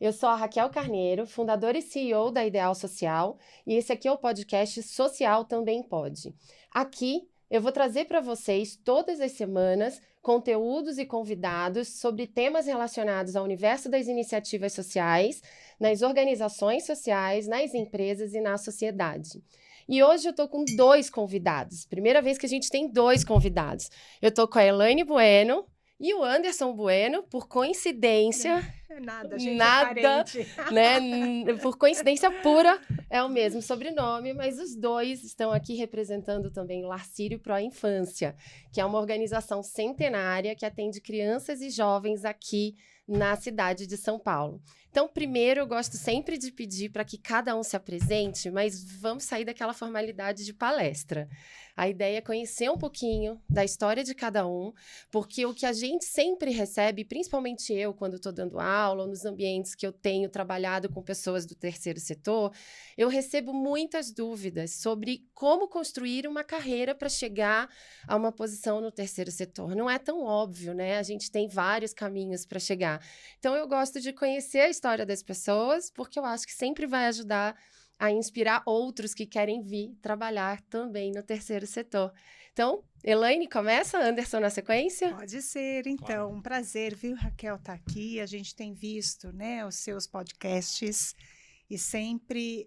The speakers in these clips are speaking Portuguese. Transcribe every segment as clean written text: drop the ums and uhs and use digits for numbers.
Eu sou a Raquel Carneiro, fundadora e CEO da Ideal Social, e esse aqui é o podcast Social Também Pode. Aqui eu vou trazer para vocês todas as semanas conteúdos e convidados sobre temas relacionados ao universo das iniciativas sociais, nas organizações sociais, nas empresas e na sociedade. E hoje eu estou com 2 convidados. Primeira vez que a gente tem 2 convidados. Eu estou com a Elaine Bueno e o Anderson Bueno, por coincidência... Nada, gente, nada, é parente. né? Por coincidência pura, é o mesmo sobrenome, mas os 2 estão aqui representando também o Larcírio Pro Infância, que é uma organização centenária que atende crianças e jovens aqui na cidade de São Paulo. Então, primeiro, eu gosto sempre de pedir para que cada um se apresente, mas vamos sair daquela formalidade de palestra. A ideia é conhecer um pouquinho da história de cada um, porque o que a gente sempre recebe, principalmente eu, quando estou dando aula, ou nos ambientes que eu tenho trabalhado com pessoas do terceiro setor, eu recebo muitas dúvidas sobre como construir uma carreira para chegar a uma posição no terceiro setor. Não é tão óbvio, né? A gente tem vários caminhos para chegar. Então, eu gosto de conhecer a história das pessoas, porque eu acho que sempre vai ajudar a inspirar outros que querem vir trabalhar também no terceiro setor. Então, Elaine, começa? Anderson na sequência? Pode ser, então. Um prazer, viu, Raquel, estar aqui. A gente tem visto, né, os seus podcasts e sempre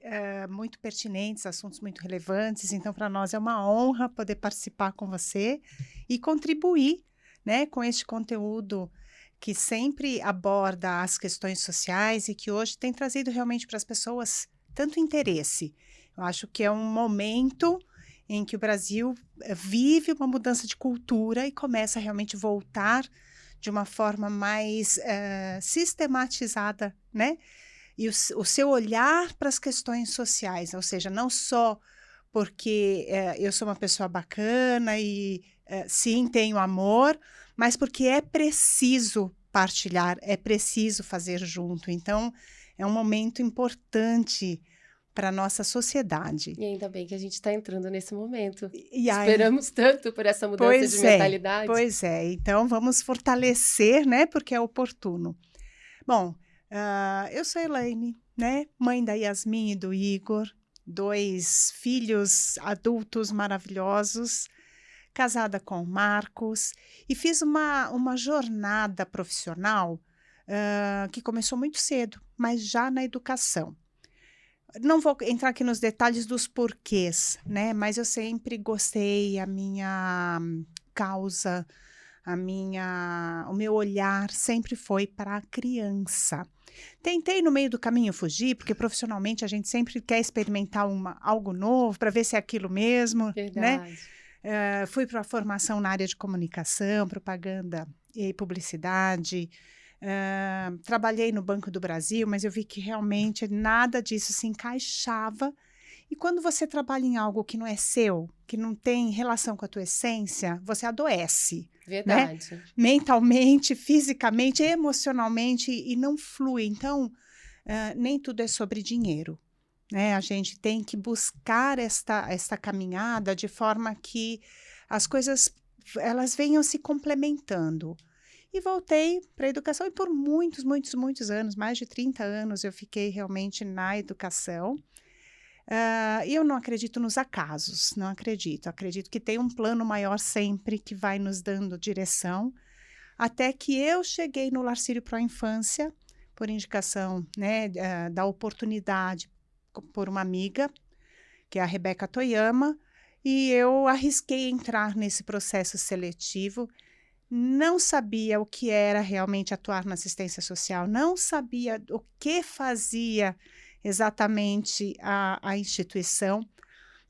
muito pertinentes, assuntos muito relevantes. Então, para nós é uma honra poder participar com você e contribuir, né, com este conteúdo que sempre aborda as questões sociais e que hoje tem trazido realmente para as pessoas tanto interesse. Eu acho que é um momento em que o Brasil vive uma mudança de cultura e começa a realmente voltar de uma forma mais sistematizada, né? E o seu olhar para as questões sociais, ou seja, não só porque eu sou uma pessoa bacana e sim, tenho amor, mas porque é preciso partilhar, é preciso fazer junto. Então, é um momento importante para a nossa sociedade. E ainda bem que a gente está entrando nesse momento. E Esperamos tanto por essa mudança de mentalidade. Pois é. Então, vamos fortalecer, né? Porque é oportuno. Bom, eu sou Elaine, né? Mãe da Yasmin e do Igor, 2 filhos adultos maravilhosos, casada com o Marcos, e fiz uma jornada profissional que começou muito cedo, mas já na educação. Não vou entrar aqui nos detalhes dos porquês, né? Mas eu sempre gostei, a minha causa, o meu olhar sempre foi para a criança. Tentei no meio do caminho fugir, porque profissionalmente a gente sempre quer experimentar algo novo para ver se é aquilo mesmo, Verdade. né? Fui para a formação na área de comunicação, propaganda e publicidade. Trabalhei no Banco do Brasil, mas eu vi que realmente nada disso se encaixava. E quando você trabalha em algo que não é seu, que não tem relação com a tua essência, você adoece. Verdade. Né? Mentalmente, fisicamente, emocionalmente, e não flui. Então, nem tudo é sobre dinheiro. Né? A gente tem que buscar esta caminhada de forma que as coisas elas venham se complementando. E voltei para a educação e por muitos, muitos, muitos anos, mais de 30 anos, eu fiquei realmente na educação. E eu não acredito nos acasos, não acredito. Acredito que tem um plano maior sempre que vai nos dando direção. Até que eu cheguei no Larcírio Pro Infância, por indicação, né, da oportunidade por uma amiga, que é a Rebeca Toyama, e eu arrisquei entrar nesse processo seletivo. Não sabia o que era realmente atuar na assistência social, não sabia o que fazia exatamente a instituição,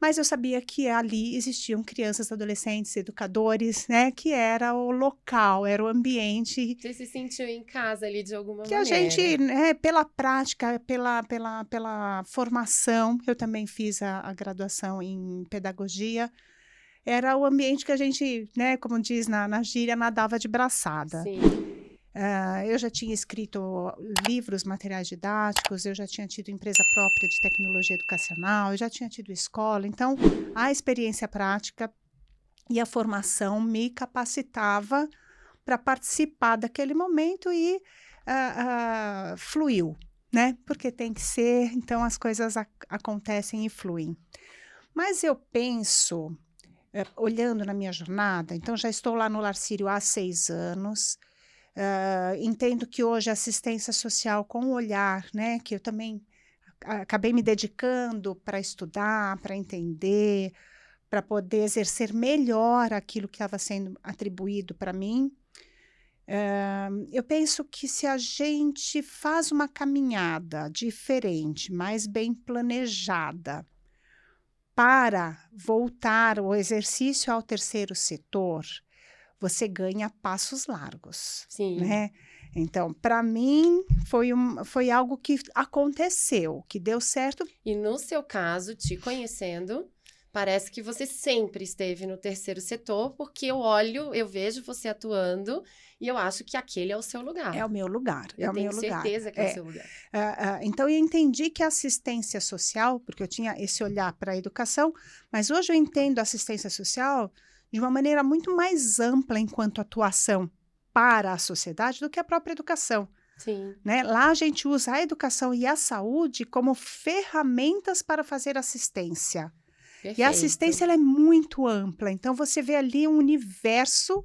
mas eu sabia que ali existiam crianças, adolescentes, educadores, né, que era o local, era o ambiente. Você se sentiu em casa ali de alguma que maneira. A gente, né, pela prática, pela formação, eu também fiz a graduação em pedagogia, era o ambiente que a gente, né, como diz na gíria, nadava de braçada. Sim. Eu já tinha escrito livros, materiais didáticos, eu já tinha tido empresa própria de tecnologia educacional, eu já tinha tido escola. Então, a experiência prática e a formação me capacitava para participar daquele momento e fluiu. né? Porque tem que ser, então as coisas acontecem e fluem. Mas eu penso, olhando na minha jornada, então já estou lá no Lar Sírio há 6 anos, entendo que hoje a assistência social com o olhar, né, que eu também acabei me dedicando para estudar, para entender, para poder exercer melhor aquilo que estava sendo atribuído para mim. Eu penso que se a gente faz uma caminhada diferente, mais bem planejada, para voltar o exercício ao terceiro setor, você ganha passos largos, Sim. né? Então, para mim, foi algo que aconteceu, que deu certo. E no seu caso, te conhecendo, parece que você sempre esteve no terceiro setor, porque eu vejo você atuando e eu acho que aquele é o seu lugar. É o meu lugar, Eu é o meu tenho lugar. certeza que é o seu lugar. Então, eu entendi que a assistência social, porque eu tinha esse olhar para a educação, mas hoje eu entendo a assistência social de uma maneira muito mais ampla enquanto atuação para a sociedade do que a própria educação. Sim. Né? Lá a gente usa a educação e a saúde como ferramentas para fazer assistência. Perfeito. E a assistência ela é muito ampla, então você vê ali um universo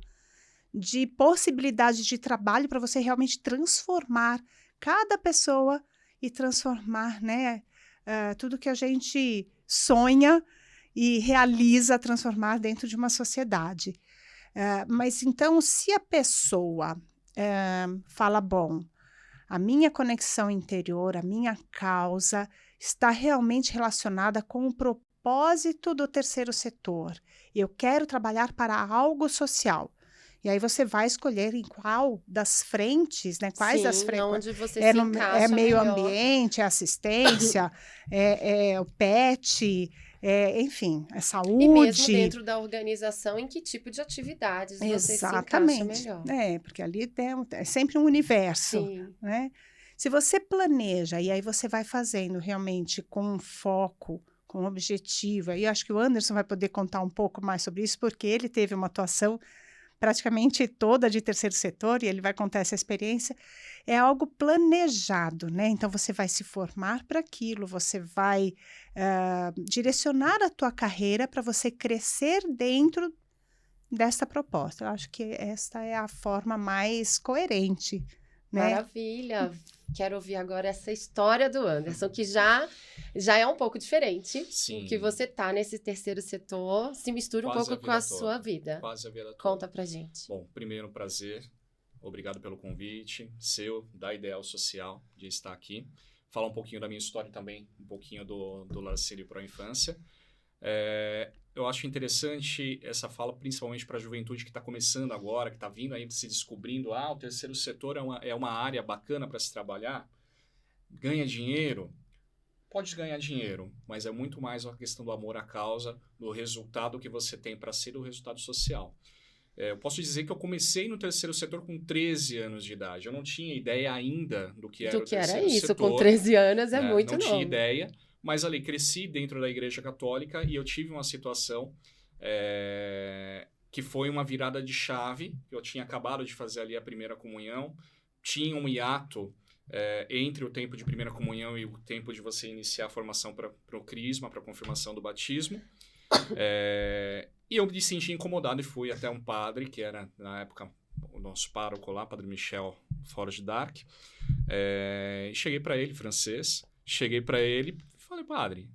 de possibilidades de trabalho para você realmente transformar cada pessoa e transformar, né, tudo que a gente sonha e realiza transformar dentro de uma sociedade. Mas então, se a pessoa fala, bom, a minha conexão interior, a minha causa está realmente relacionada com o propósito do terceiro setor. Eu quero trabalhar para algo social. E aí você vai escolher em qual das frentes, né? Quais Sim, das frentes? onde você se encaixa é meio melhor. ambiente, é assistência, é o PET, enfim, é saúde. E mesmo dentro da organização, em que tipo de atividades você se encaixa melhor. Porque ali é sempre um universo. Sim. Né? Se você planeja e aí você vai fazendo realmente com um foco, com um objetivo, aí eu acho que o Anderson vai poder contar um pouco mais sobre isso, porque ele teve uma atuação praticamente toda de terceiro setor, e ele vai contar essa experiência, é algo planejado, né? Então, você vai se formar para aquilo, você vai direcionar a tua carreira para você crescer dentro dessa proposta. Eu acho que esta é a forma mais coerente, né? Maravilha! Quero ouvir agora essa história do Anderson, que já é um pouco diferente. Sim. Que você tá nesse terceiro setor, se mistura Quase um pouco com a sua vida. Quase a vida toda. Conta pra gente. Bom, primeiro, prazer. Obrigado pelo convite seu, da Ideal Social, de estar aqui. Falar um pouquinho da minha história também, um pouquinho do Lar Sírio Pro Infância. Eu acho interessante essa fala, principalmente para a juventude que está começando agora, que está vindo ainda se descobrindo. O terceiro setor é uma área bacana para se trabalhar. Ganha dinheiro? Pode ganhar dinheiro, mas é muito mais uma questão do amor à causa, do resultado que você tem para ser o resultado social. Eu posso dizer que eu comecei no terceiro setor com 13 anos de idade. Eu não tinha ideia ainda do que era o terceiro setor. Isso, com 13 anos é muito novo. Não tinha ideia. Mas ali, cresci dentro da Igreja Católica e eu tive uma situação que foi uma virada de chave. Eu tinha acabado de fazer ali a primeira comunhão, tinha um hiato entre o tempo de primeira comunhão e o tempo de você iniciar a formação para o crisma, para a confirmação do batismo. E eu me senti incomodado e fui até um padre, que era, na época, o nosso pároco lá, Padre Michel Forge d'Arc. E cheguei para ele, francês, falei, padre,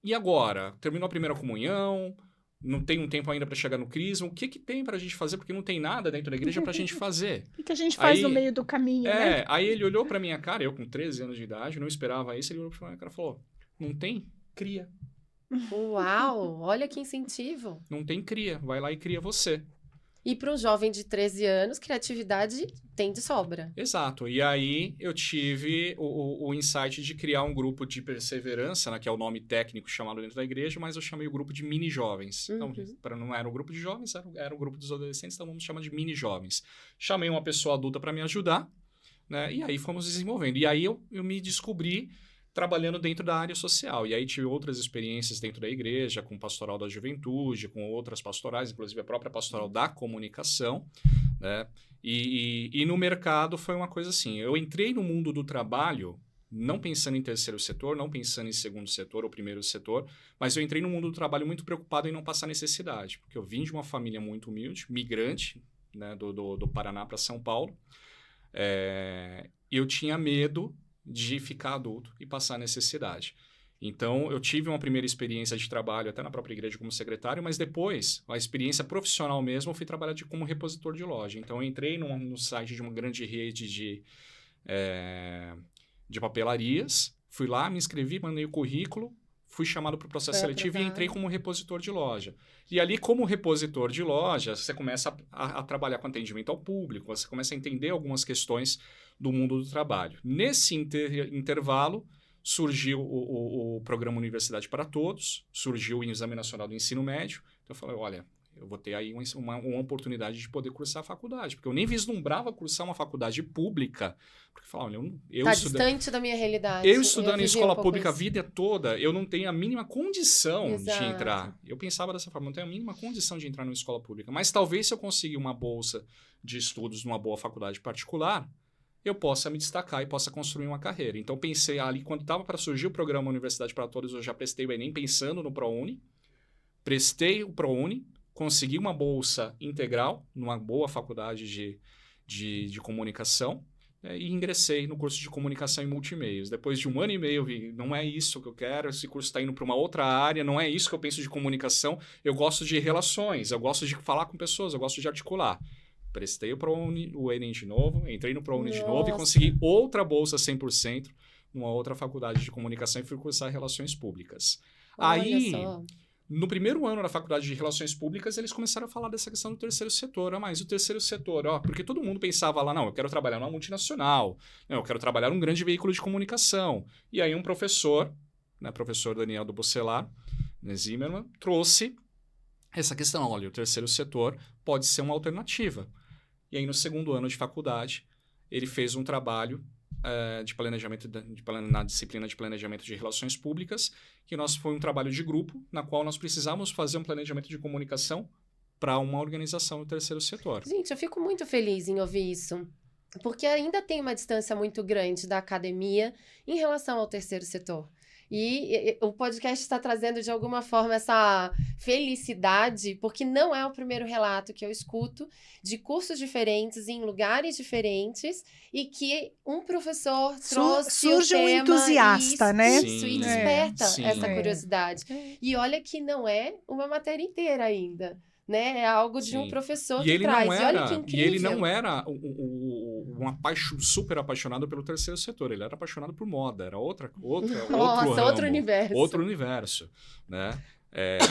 e agora? Terminou a primeira comunhão, não tem um tempo ainda para chegar no crisma, o que tem para a gente fazer? Porque não tem nada dentro da igreja para a gente fazer. O que a gente faz no meio do caminho, né? Aí ele olhou para minha cara, eu com 13 anos de idade, não esperava isso, ele olhou para minha cara e falou, não tem? Cria. Uau, olha que incentivo. Não tem cria, vai lá e cria você. E para um jovem de 13 anos, criatividade tem de sobra. Exato. E aí eu tive o insight de criar um grupo de perseverança, né, que é o nome técnico chamado dentro da igreja, mas eu chamei o grupo de mini-jovens. Então, não era um grupo de jovens, era um grupo dos adolescentes, então vamos chamar de mini-jovens. Chamei uma pessoa adulta para me ajudar, né, e aí fomos desenvolvendo. E aí eu me descobri trabalhando dentro da área social. E aí tive outras experiências dentro da igreja, com pastoral da juventude, com outras pastorais, inclusive a própria pastoral da comunicação, né? E no mercado foi uma coisa assim, eu entrei no mundo do trabalho não pensando em terceiro setor, não pensando em segundo setor ou primeiro setor, mas eu entrei no mundo do trabalho muito preocupado em não passar necessidade, porque eu vim de uma família muito humilde, migrante, né, do Paraná para São Paulo, eu tinha medo de ficar adulto e passar necessidade. Então, eu tive uma primeira experiência de trabalho até na própria igreja como secretário, mas depois, a experiência profissional mesmo, eu fui trabalhar como repositor de loja. Então, eu entrei no site de uma grande rede de papelarias, fui lá, me inscrevi, mandei o currículo, fui chamado para o processo seletivo e entrei como repositor de loja. E ali, como repositor de loja, você começa a trabalhar com atendimento ao público, você começa a entender algumas questões do mundo do trabalho. Nesse intervalo, surgiu o programa Universidade para Todos, surgiu o Exame Nacional do Ensino Médio. Então, eu falei, olha, eu vou ter aí uma oportunidade de poder cursar a faculdade, porque eu nem vislumbrava cursar uma faculdade pública, porque eu falava, olha, eu distante da minha realidade. Eu estudando em escola pública a vida toda, eu não tenho a mínima condição Exato. de entrar. Eu pensava dessa forma, não tenho a mínima condição de entrar numa escola pública, mas talvez se eu conseguir uma bolsa de estudos numa boa faculdade particular, eu possa me destacar e possa construir uma carreira. Então, pensei ali, quando estava para surgir o programa Universidade para Todos, eu já prestei o Enem pensando no ProUni, prestei o ProUni, consegui uma bolsa integral numa boa faculdade de comunicação, e ingressei no curso de comunicação e multimeios. Depois de 1 ano e meio, eu vi, não é isso que eu quero, esse curso está indo para uma outra área, não é isso que eu penso de comunicação, eu gosto de relações, eu gosto de falar com pessoas, eu gosto de articular. Prestei o Enem de novo, entrei no ProUni de novo e consegui outra bolsa 100% numa outra faculdade de comunicação e fui cursar Relações Públicas. Aí, no primeiro ano da faculdade de Relações Públicas, eles começaram a falar dessa questão do terceiro setor. Mas o terceiro setor, porque todo mundo pensava lá, não, eu quero trabalhar numa multinacional, não, eu quero trabalhar num grande veículo de comunicação. E aí um professor, né, professor Daniel do Bocelar, né, Zimmermann, trouxe essa questão, olha, o terceiro setor pode ser uma alternativa. E aí, no segundo ano de faculdade, ele fez um trabalho de planejamento, na disciplina de planejamento de relações públicas, que foi um trabalho de grupo, na qual nós precisávamos fazer um planejamento de comunicação para uma organização do terceiro setor. Gente, eu fico muito feliz em ouvir isso, porque ainda tem uma distância muito grande da academia em relação ao terceiro setor. E o podcast está trazendo, de alguma forma, essa felicidade, porque não é o primeiro relato que eu escuto de cursos diferentes, em lugares diferentes, e que um professor trouxe surge o tema, um entusiasta, né? Isso, e desperta sim. essa curiosidade. E olha que não é uma matéria inteira ainda, né? É algo de um professor que traz. E olha que incrível. E ele não era super apaixonado pelo terceiro setor, ele era apaixonado por moda, era outro universo. Outro universo, né?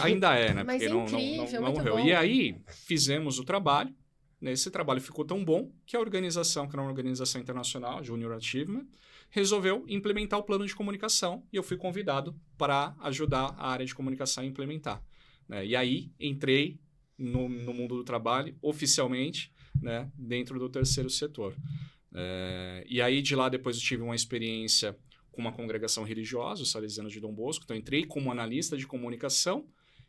Ainda é, né? Mas porque incrível, não muito morreu. bom. E aí, fizemos o trabalho, né? Esse trabalho ficou tão bom que a organização, que era uma organização internacional, Junior Achievement, resolveu implementar o plano de comunicação e eu fui convidado para ajudar a área de comunicação a implementar, né? E aí, entrei no mundo do trabalho, oficialmente, né, dentro do terceiro setor. E aí, de lá, depois eu tive uma experiência com uma congregação religiosa, os Salesianos de Dom Bosco. Então, entrei como analista de comunicação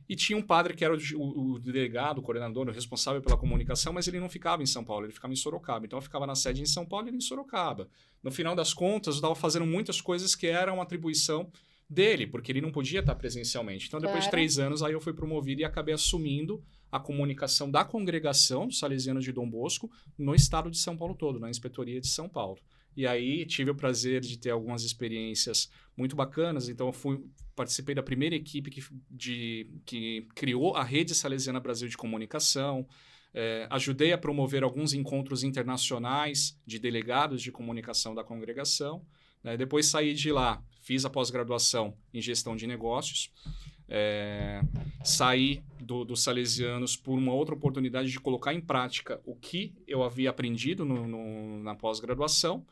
e tinha um padre que era o delegado, o coordenador, o responsável pela comunicação, mas ele não ficava em São Paulo, ele ficava em Sorocaba. Então, eu ficava na sede em São Paulo e ele em Sorocaba. No final das contas, eu estava fazendo muitas coisas que eram atribuição dele, porque ele não podia estar presencialmente. Então, depois de 3 anos, aí eu fui promovido e acabei assumindo a comunicação da congregação dos Salesianos de Dom Bosco no estado de São Paulo todo, na Inspetoria de São Paulo. E aí tive o prazer de ter algumas experiências muito bacanas. Então, eu participei da primeira equipe que criou a Rede Salesiana Brasil de Comunicação. Ajudei a promover alguns encontros internacionais de delegados de comunicação da congregação. Depois saí de lá, fiz a pós-graduação em gestão de negócios. Saí dos Salesianos por uma outra oportunidade de colocar em prática o que eu havia aprendido na pós-graduação,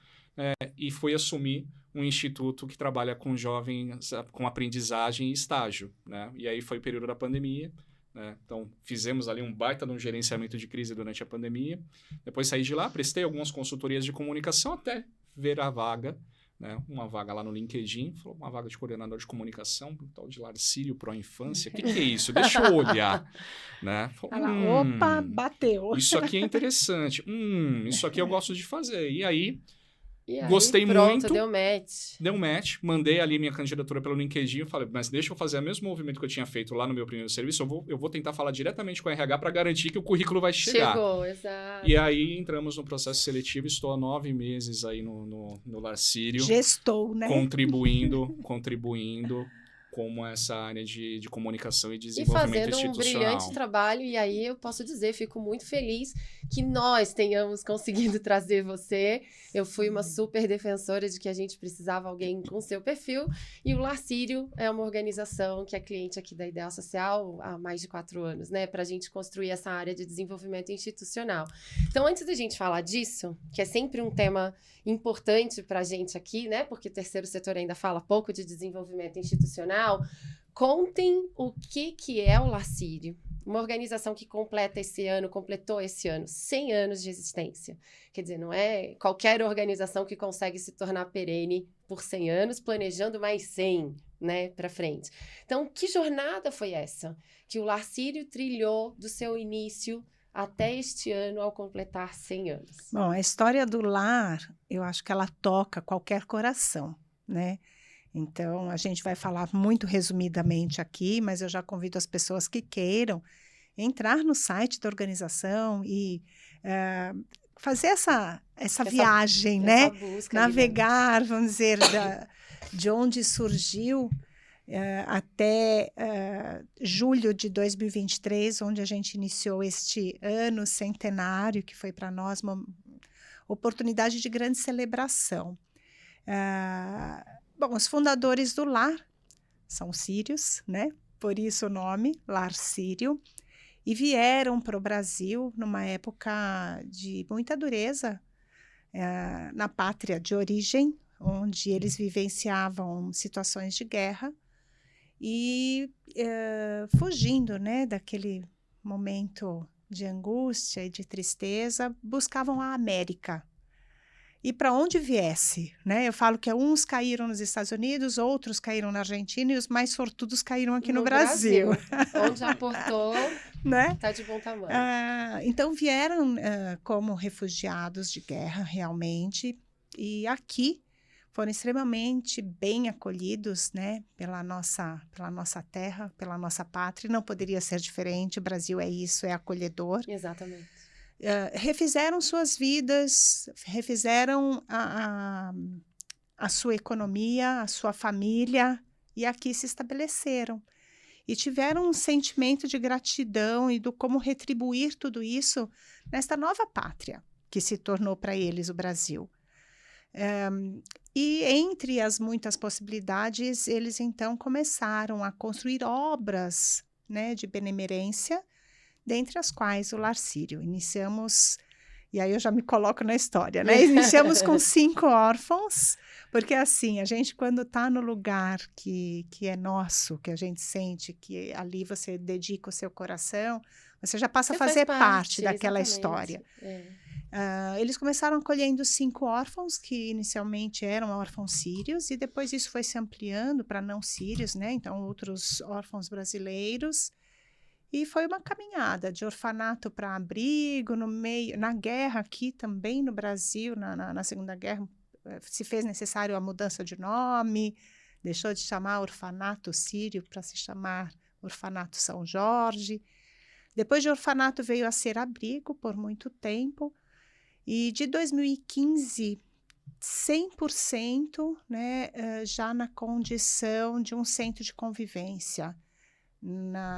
e fui assumir um instituto que trabalha com jovens com aprendizagem e estágio, né? E aí foi o período da pandemia, né? Então fizemos ali um baita de um gerenciamento de crise durante a pandemia. Depois saí de lá, prestei algumas consultorias de comunicação até ver a vaga, né, uma vaga lá no LinkedIn, falou uma vaga de coordenador de comunicação, tal de Larcírio Pro Infância. O que é isso? Deixa eu olhar. Né? Falou, opa, bateu. Isso aqui é interessante. Isso aqui eu gosto de fazer. E aí, E aí, gostei pronto, muito. deu match. Deu match, mandei ali minha candidatura pelo LinkedIn, eu falei, mas deixa eu fazer o mesmo movimento que eu tinha feito lá no meu primeiro serviço, eu vou tentar falar diretamente com o RH para garantir que o currículo vai chegar. Chegou, exato. E aí entramos no processo seletivo, estou há 9 meses aí no Larcírio. Gestou, né? Contribuindo como essa área de comunicação e desenvolvimento institucional. E fazendo um brilhante trabalho, e aí eu posso dizer, fico muito feliz que nós tenhamos conseguido trazer você. Eu fui uma super defensora de que a gente precisava de alguém com seu perfil, e o Larcírio é uma organização que é cliente aqui da Ideal Social há mais de 4 anos, né, para a gente construir essa área de desenvolvimento institucional. Então, antes da gente falar disso, que é sempre um tema importante para a gente aqui, né, porque o terceiro setor ainda fala pouco de desenvolvimento institucional, contem o que é o Larcírio, uma organização que completou esse ano 100 anos de existência. Quer dizer, não é qualquer organização que consegue se tornar perene por 100 anos, planejando mais 100, né, para frente. Então, que jornada foi essa que o Larcírio trilhou do seu início até este ano ao completar 100 anos? Bom, a história do lar, eu acho que ela toca qualquer coração, né? Então, a gente vai falar muito resumidamente aqui, mas eu já convido as pessoas que queiram entrar no site da organização e fazer essa viagem, né? Navegar, vamos dizer, de onde surgiu até julho de 2023, onde a gente iniciou este ano centenário, que foi para nós uma oportunidade de grande celebração. Bom, os fundadores do Lar são sírios, né? Por isso o nome, Larcírio, e vieram para o Brasil numa época de muita dureza na pátria de origem, onde eles vivenciavam situações de guerra e fugindo, né, daquele momento de angústia e de tristeza, buscavam a América. E para onde viesse, né? Eu falo que uns caíram nos Estados Unidos, outros caíram na Argentina e os mais sortudos caíram aqui no Brasil. Onde aportou, né? Tá de bom tamanho. Então vieram como refugiados de guerra, realmente, e aqui foram extremamente bem acolhidos, né? Pela nossa terra, pela nossa pátria. Não poderia ser diferente. O Brasil é isso, é acolhedor. Exatamente. Refizeram suas vidas, refizeram a sua economia, a sua família, e aqui se estabeleceram. E tiveram um sentimento de gratidão e do como retribuir tudo isso nesta nova pátria que se tornou para eles o Brasil. E entre as muitas possibilidades, eles então começaram a construir obras, né, de benemerência, dentre as quais o Larcírio. Iniciamos, e aí eu já me coloco na história, né? Iniciamos com 5 órfãos, porque assim, a gente quando está no lugar que é nosso, que a gente sente que ali você dedica o seu coração, você já passa a fazer parte daquela história. Eles começaram acolhendo 5 órfãos, que inicialmente eram órfãos sírios, e depois isso foi se ampliando para não sírios, né? Então, outros órfãos brasileiros. E foi uma caminhada de orfanato para abrigo, na guerra aqui também no Brasil, na Segunda Guerra, se fez necessário a mudança de nome, deixou de chamar Orfanato Sírio para se chamar Orfanato São Jorge. Depois de orfanato veio a ser abrigo por muito tempo, e de 2015, 100%, né, já na condição de um centro de convivência,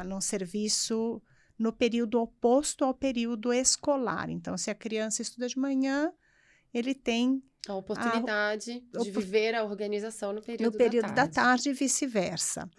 num serviço no período oposto ao período escolar. Então, se a criança estuda de manhã, ele tem a oportunidade de viver a organização no período da tarde e vice-versa.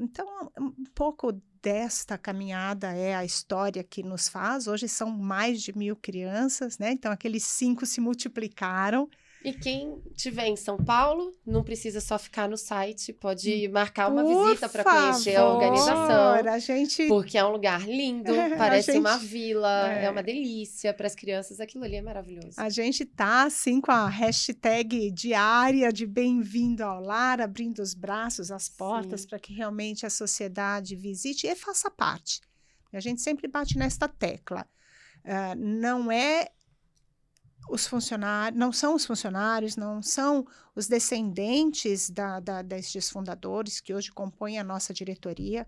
Então, um pouco desta caminhada é a história que nos faz. Hoje são mais de 1.000 crianças, né? Então, aqueles 5 se multiplicaram. E quem estiver em São Paulo, não precisa só ficar no site, pode marcar uma Por visita para conhecer a favor, organização. a gente... Porque é um lugar lindo, parece uma gente- vila, é uma delícia para as crianças, aquilo ali é maravilhoso. A gente tá, assim, com a hashtag diária de bem-vindo ao lar, abrindo os braços, as portas, para que realmente a sociedade visite e faça parte. A gente sempre bate nesta tecla. Não é os funcionários, não são os funcionários, não são os descendentes destes fundadores que hoje compõem a nossa diretoria,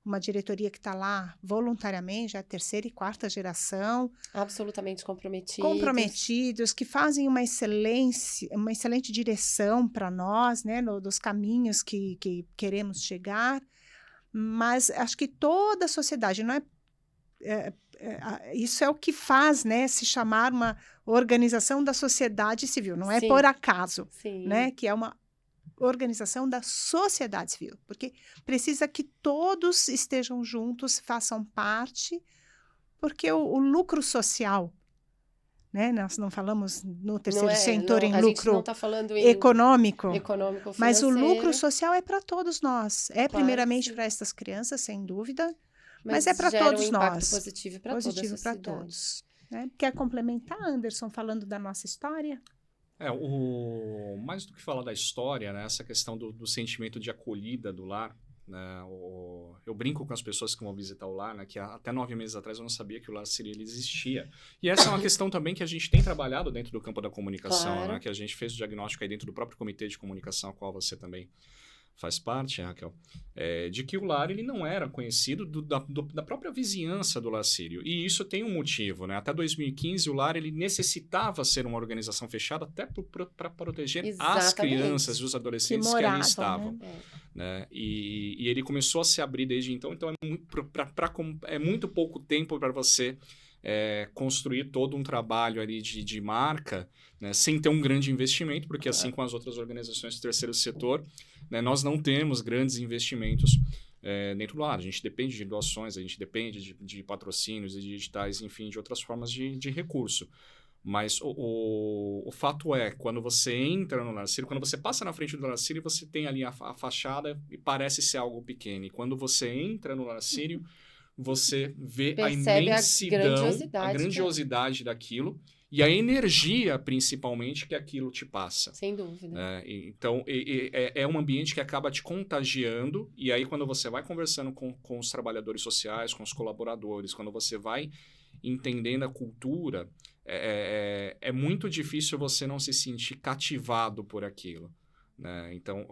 uma diretoria que está lá voluntariamente, já é a 3ª e 4ª geração. Absolutamente comprometidos. Comprometidos, que fazem uma excelente direção para nós, né, dos caminhos que queremos chegar. Mas acho que toda a sociedade, não isso é o que faz, né, se chamar uma organização da sociedade civil, não é Sim. por acaso, Sim. né, que é uma organização da sociedade civil, porque precisa que todos estejam juntos, façam parte, porque o lucro social, né, nós não falamos no terceiro setor em a gente não lucro está falando em econômico, financeiro. mas o lucro social é para todos nós, Claro primeiramente que para estas crianças, sem dúvida, mas é para todos um impacto nós. positivo para toda a Positivo para sociedade. todos. Né? Quer complementar, Anderson, falando da nossa história? Mais do que falar da história, né, essa questão do sentimento de acolhida do lar, né, eu brinco com as pessoas que vão visitar o lar, né, que até 9 meses atrás eu não sabia que o Lar Sírio existia. E essa é uma questão também que a gente tem trabalhado dentro do campo da comunicação, Claro. né, que a gente fez o diagnóstico aí dentro do próprio comitê de comunicação, a qual você também faz parte, Raquel, de que o lar ele não era conhecido da própria vizinhança do Lar Sírio. E isso tem um motivo, né? Até 2015, o lar ele necessitava ser uma organização fechada até para proteger as Exatamente. crianças e os adolescentes que moravam, ali estavam. né? Né? E ele começou a se abrir desde então. Então, é muito pouco tempo para você construir todo um trabalho ali de marca, né? Sem ter um grande investimento, porque assim como as outras organizações do terceiro setor, né, nós não temos grandes investimentos dentro do lar. A gente depende de doações, a gente depende de patrocínios e de editais, enfim, de outras formas de recurso. Mas o fato é, quando você entra no Lar Sírio, quando você passa na frente do Lar Sírio, você tem ali a fachada e parece ser algo pequeno. E quando você entra no Lar Sírio, você vê Percebe a imensidão, a grandiosidade daquilo e a energia, principalmente, que aquilo te passa. Sem dúvida. Então, é um ambiente que acaba te contagiando, e aí quando você vai conversando com os trabalhadores sociais, com os colaboradores, quando você vai entendendo a cultura, é muito difícil você não se sentir cativado por aquilo. Né? Então,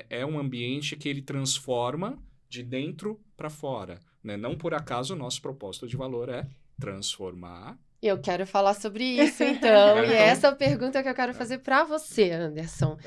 é um ambiente que ele transforma de dentro para fora. Né? Não por acaso o nosso propósito de valor é transformar. Eu quero falar sobre isso, então. E essa é a pergunta que eu quero fazer para você, Anderson.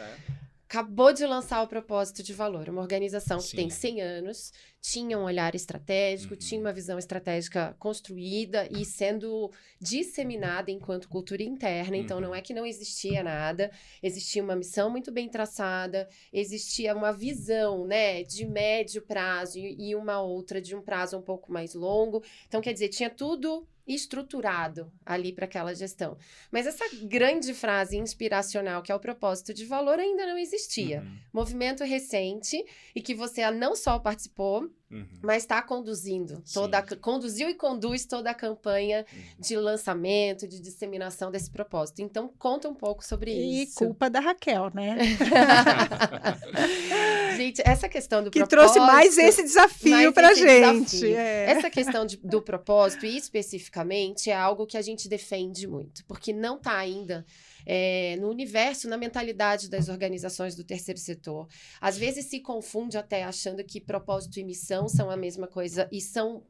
Acabou de lançar o propósito de valor. Uma organização que tem 100 anos, tinha um olhar estratégico, tinha uma visão estratégica construída e sendo disseminada enquanto cultura interna. Então, não é que não existia nada. Existia uma missão muito bem traçada, existia uma visão, né, de médio prazo e uma outra de um prazo um pouco mais longo. Então, quer dizer, tinha tudo estruturado ali para aquela gestão. Mas essa grande frase inspiracional, que é o propósito de valor, ainda não existia. Movimento recente e que você não só participou, mas está conduzindo. Conduziu e conduz toda a campanha de lançamento, de disseminação desse propósito. Então, conta um pouco sobre isso. E culpa da Raquel, né? Gente, essa questão do que propósito... trouxe mais esse desafio para a gente. Essa questão do propósito, especificamente, é algo que a gente defende muito. Porque não está ainda... no universo, na mentalidade das organizações do terceiro setor. Às vezes se confunde até achando que propósito e missão são a mesma coisa e são...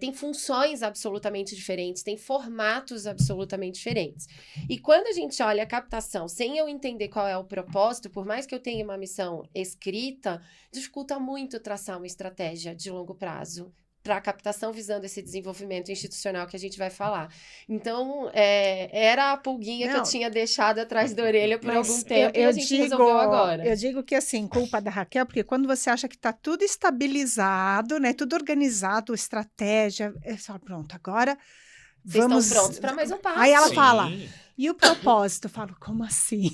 tem funções absolutamente diferentes, tem formatos absolutamente diferentes. E quando a gente olha a captação sem eu entender qual é o propósito, por mais que eu tenha uma missão escrita, dificulta muito traçar uma estratégia de longo prazo para a captação visando esse desenvolvimento institucional que a gente vai falar. Então, era a pulguinha que eu tinha deixado atrás da orelha por algum tempo e a gente resolveu agora. Eu digo que, assim, culpa da Raquel, porque quando você acha que está tudo estabilizado, né, tudo organizado, estratégia, é só, pronto, agora Vocês vamos... estão prontos para mais um passo. Aí ela fala... E o propósito? Eu falo, como assim?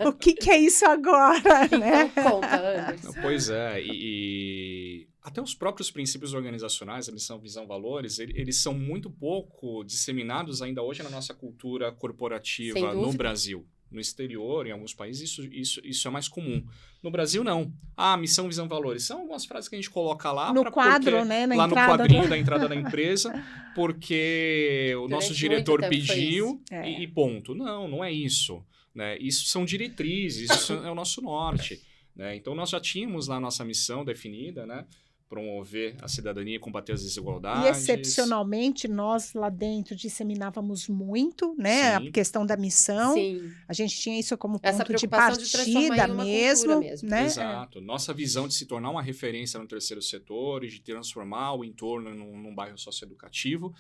O que é isso agora, né? Então, conta, Anderson. Pois é, e até os próprios princípios organizacionais, a missão, visão, valores, eles são muito pouco disseminados ainda hoje na nossa cultura corporativa Sem no dúvida. Brasil. No exterior, em alguns países, isso é mais comum. No Brasil, não. Missão, visão, valores. São algumas frases que a gente coloca lá. No quadro, né? Lá no quadrinho da entrada da empresa, porque o nosso diretor pediu e ponto. Não é isso. Né? Isso são diretrizes, isso é o nosso norte. Né? Então, nós já tínhamos lá a nossa missão definida, né? Promover a cidadania e combater as desigualdades. E, excepcionalmente, nós lá dentro disseminávamos muito, né? Sim. A questão da missão. Sim. A gente tinha isso como Essa ponto de preocupação de transformar partida em uma mesmo, cultura mesmo. né? Exato. Nossa visão de se tornar uma referência no terceiro setor e de transformar o entorno num bairro socioeducativo.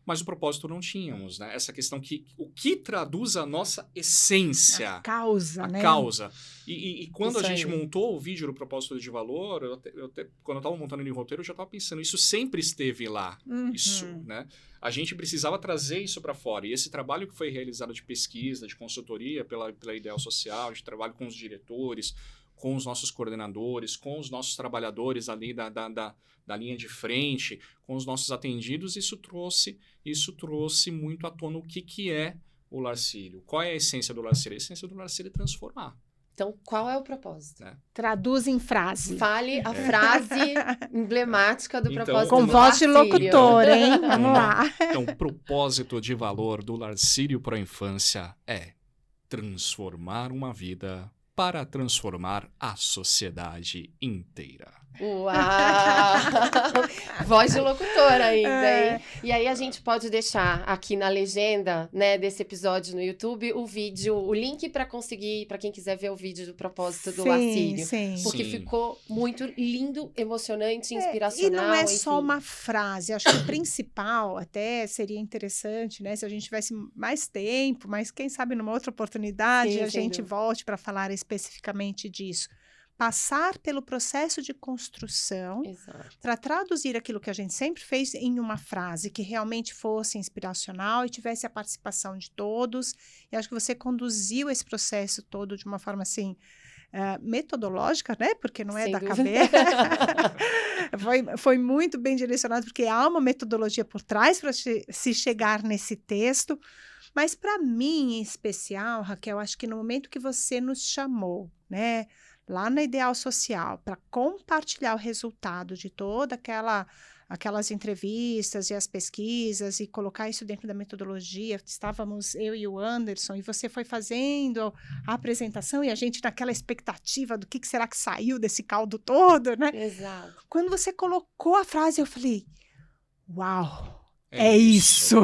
Mas o propósito não tínhamos, né? Essa questão o que traduz a nossa essência. A causa, né? A causa. E quando Isso a gente aí. montou o vídeo do propósito de valor, quando eu estava montando ele em roteiro, eu já estava pensando, isso sempre esteve lá. Isso, né? A gente precisava trazer isso para fora. E esse trabalho que foi realizado de pesquisa, de consultoria pela Ideal Social, de trabalho com os diretores, com os nossos coordenadores, com os nossos trabalhadores ali da linha de frente, com os nossos atendidos, isso trouxe muito à tona o que é o Lar Círio. Qual é a essência do Lar Círio? A essência do Lar Círio é transformar. Então, qual é o propósito? Traduz em frase. Fale a frase emblemática do Então, propósito Com do voz de Lar Círio. locutor, hein? Vamos lá. Então, o propósito de valor do Lar Círio para a Infância é transformar uma vida para transformar a sociedade inteira. Uau! Voz de locutor ainda, hein? E aí a gente pode deixar aqui na legenda, né, desse episódio no YouTube, o vídeo, o link para quem quiser ver o vídeo do propósito do Lar Círio. Sim. Porque Sim. ficou muito lindo, emocionante, E inspiracional. não é enfim. só uma frase, acho que o principal até seria interessante, né? Se a gente tivesse mais tempo, mas quem sabe numa outra oportunidade Sim, a sem gente dúvida. volte para falar especificamente disso. Passar pelo processo de construção Exato. para traduzir aquilo que a gente sempre fez em uma frase que realmente fosse inspiracional e tivesse a participação de todos. E acho que você conduziu esse processo todo de uma forma assim metodológica, né? Porque não é Sem da dúvida. cabeça. Foi muito bem direcionado, porque há uma metodologia por trás para se chegar nesse texto. Mas para mim, em especial, Raquel, acho que no momento que você nos chamou, né? Lá na Ideal Social, para compartilhar o resultado de toda aquelas entrevistas e as pesquisas e colocar isso dentro da metodologia. Estávamos eu e o Anderson e você foi fazendo a apresentação e a gente naquela expectativa do que será que saiu desse caldo todo, né? Exato. Quando você colocou a frase, eu falei, uau! É isso!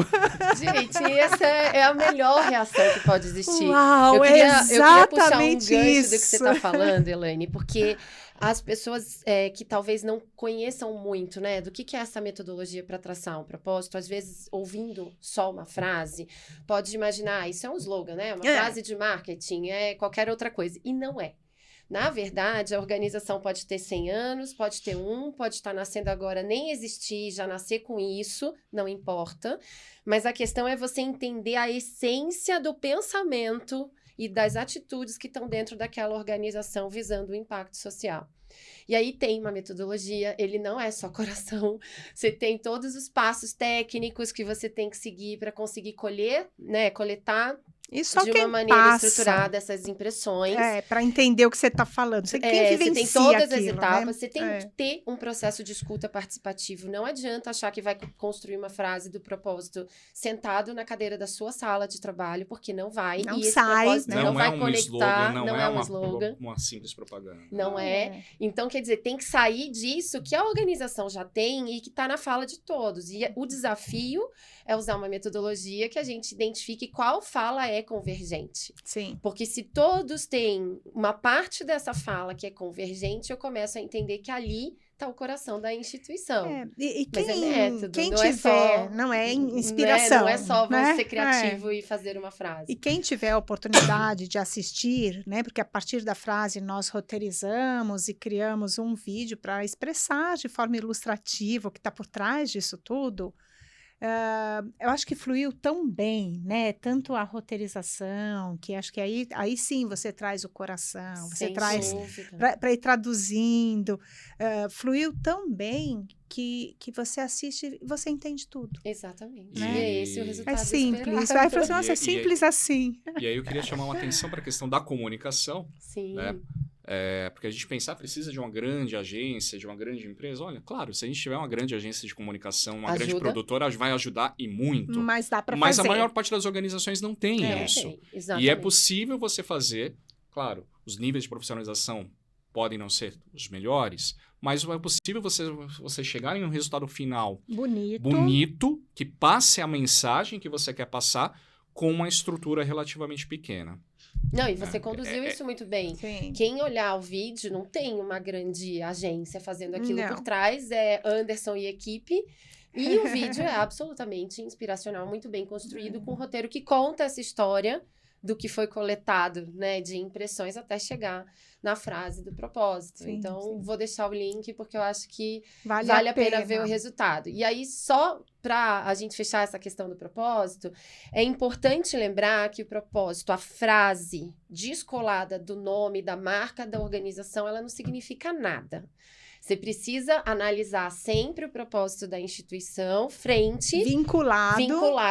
Gente, essa é a melhor reação que pode existir. Uau, eu queria puxar um exatamente gancho isso. do que você está falando, Elaine, porque as pessoas que talvez não conheçam muito, né, do que é essa metodologia para traçar um propósito, às vezes, ouvindo só uma frase, pode imaginar, isso é um slogan, né? Uma frase de marketing, é qualquer outra coisa. E não é. Na verdade, a organização pode ter 100 anos, pode ter pode estar nascendo agora, nem existir, já nascer com isso, não importa. Mas a questão é você entender a essência do pensamento e das atitudes que estão dentro daquela organização visando o impacto social. E aí tem uma metodologia, ele não é só coração, você tem todos os passos técnicos que você tem que seguir para conseguir coletar E só de quem uma maneira passa, estruturada essas impressões. para entender o que você está falando. Você quem Você vivencia tem todas as aquilo, etapas, né? você tem que ter um processo de escuta participativo. Não adianta achar que vai construir uma frase do propósito sentado na cadeira da sua sala de trabalho, porque não vai. Não e esse sai, propósito né? não vai um conectar, slogan, não é um slogan. uma simples propaganda. Não é. Então, quer dizer, tem que sair disso que a organização já tem e que está na fala de todos. E o desafio é usar uma metodologia que a gente identifique qual fala é convergente. Sim. Porque se todos têm uma parte dessa fala que é convergente, eu começo a entender que ali está o coração da instituição. E Mas é método, quem não tiver, é só, não é inspiração. Não é só vamos né? ser criativo e fazer uma frase. E quem tiver a oportunidade de assistir, né? Porque a partir da frase nós roteirizamos e criamos um vídeo para expressar de forma ilustrativa o que está por trás disso tudo. eu acho que fluiu tão bem, né? Tanto a roteirização, que acho que aí sim você traz o coração, você Sem traz dúvida. para ir traduzindo. Fluiu tão bem que você assiste e você entende tudo. Exatamente. Né? E é esse o É resultado simples. esperado. Vai falar assim, nossa, é simples assim. E aí eu queria chamar uma atenção para a questão da comunicação, Sim. né? Porque a gente pensar, precisa de uma grande agência, de uma grande empresa. Olha, claro, se a gente tiver uma grande agência de comunicação, uma grande produtora, vai ajudar e muito. Mas dá para fazer. Mas a maior parte das organizações não tem isso. Tem, exatamente. E é possível você fazer, claro, os níveis de profissionalização podem não ser os melhores, mas é possível você chegar em um resultado final bonito, que passe a mensagem que você quer passar com uma estrutura relativamente pequena. Não, e você conduziu isso muito bem. Sim. Quem olhar o vídeo não tem uma grande agência fazendo aquilo Não. por trás, é Anderson e equipe. E o vídeo é absolutamente inspiracional, muito bem construído, com um roteiro que conta essa história do que foi coletado, né, de impressões até chegar na frase do propósito. Sim, então, sim. vou deixar o link porque eu acho que Vale a pena ver o resultado. E aí, só para a gente fechar essa questão do propósito, é importante lembrar que o propósito, a frase descolada do nome, da marca, da organização, ela não significa nada. Você precisa analisar sempre o propósito da instituição vinculado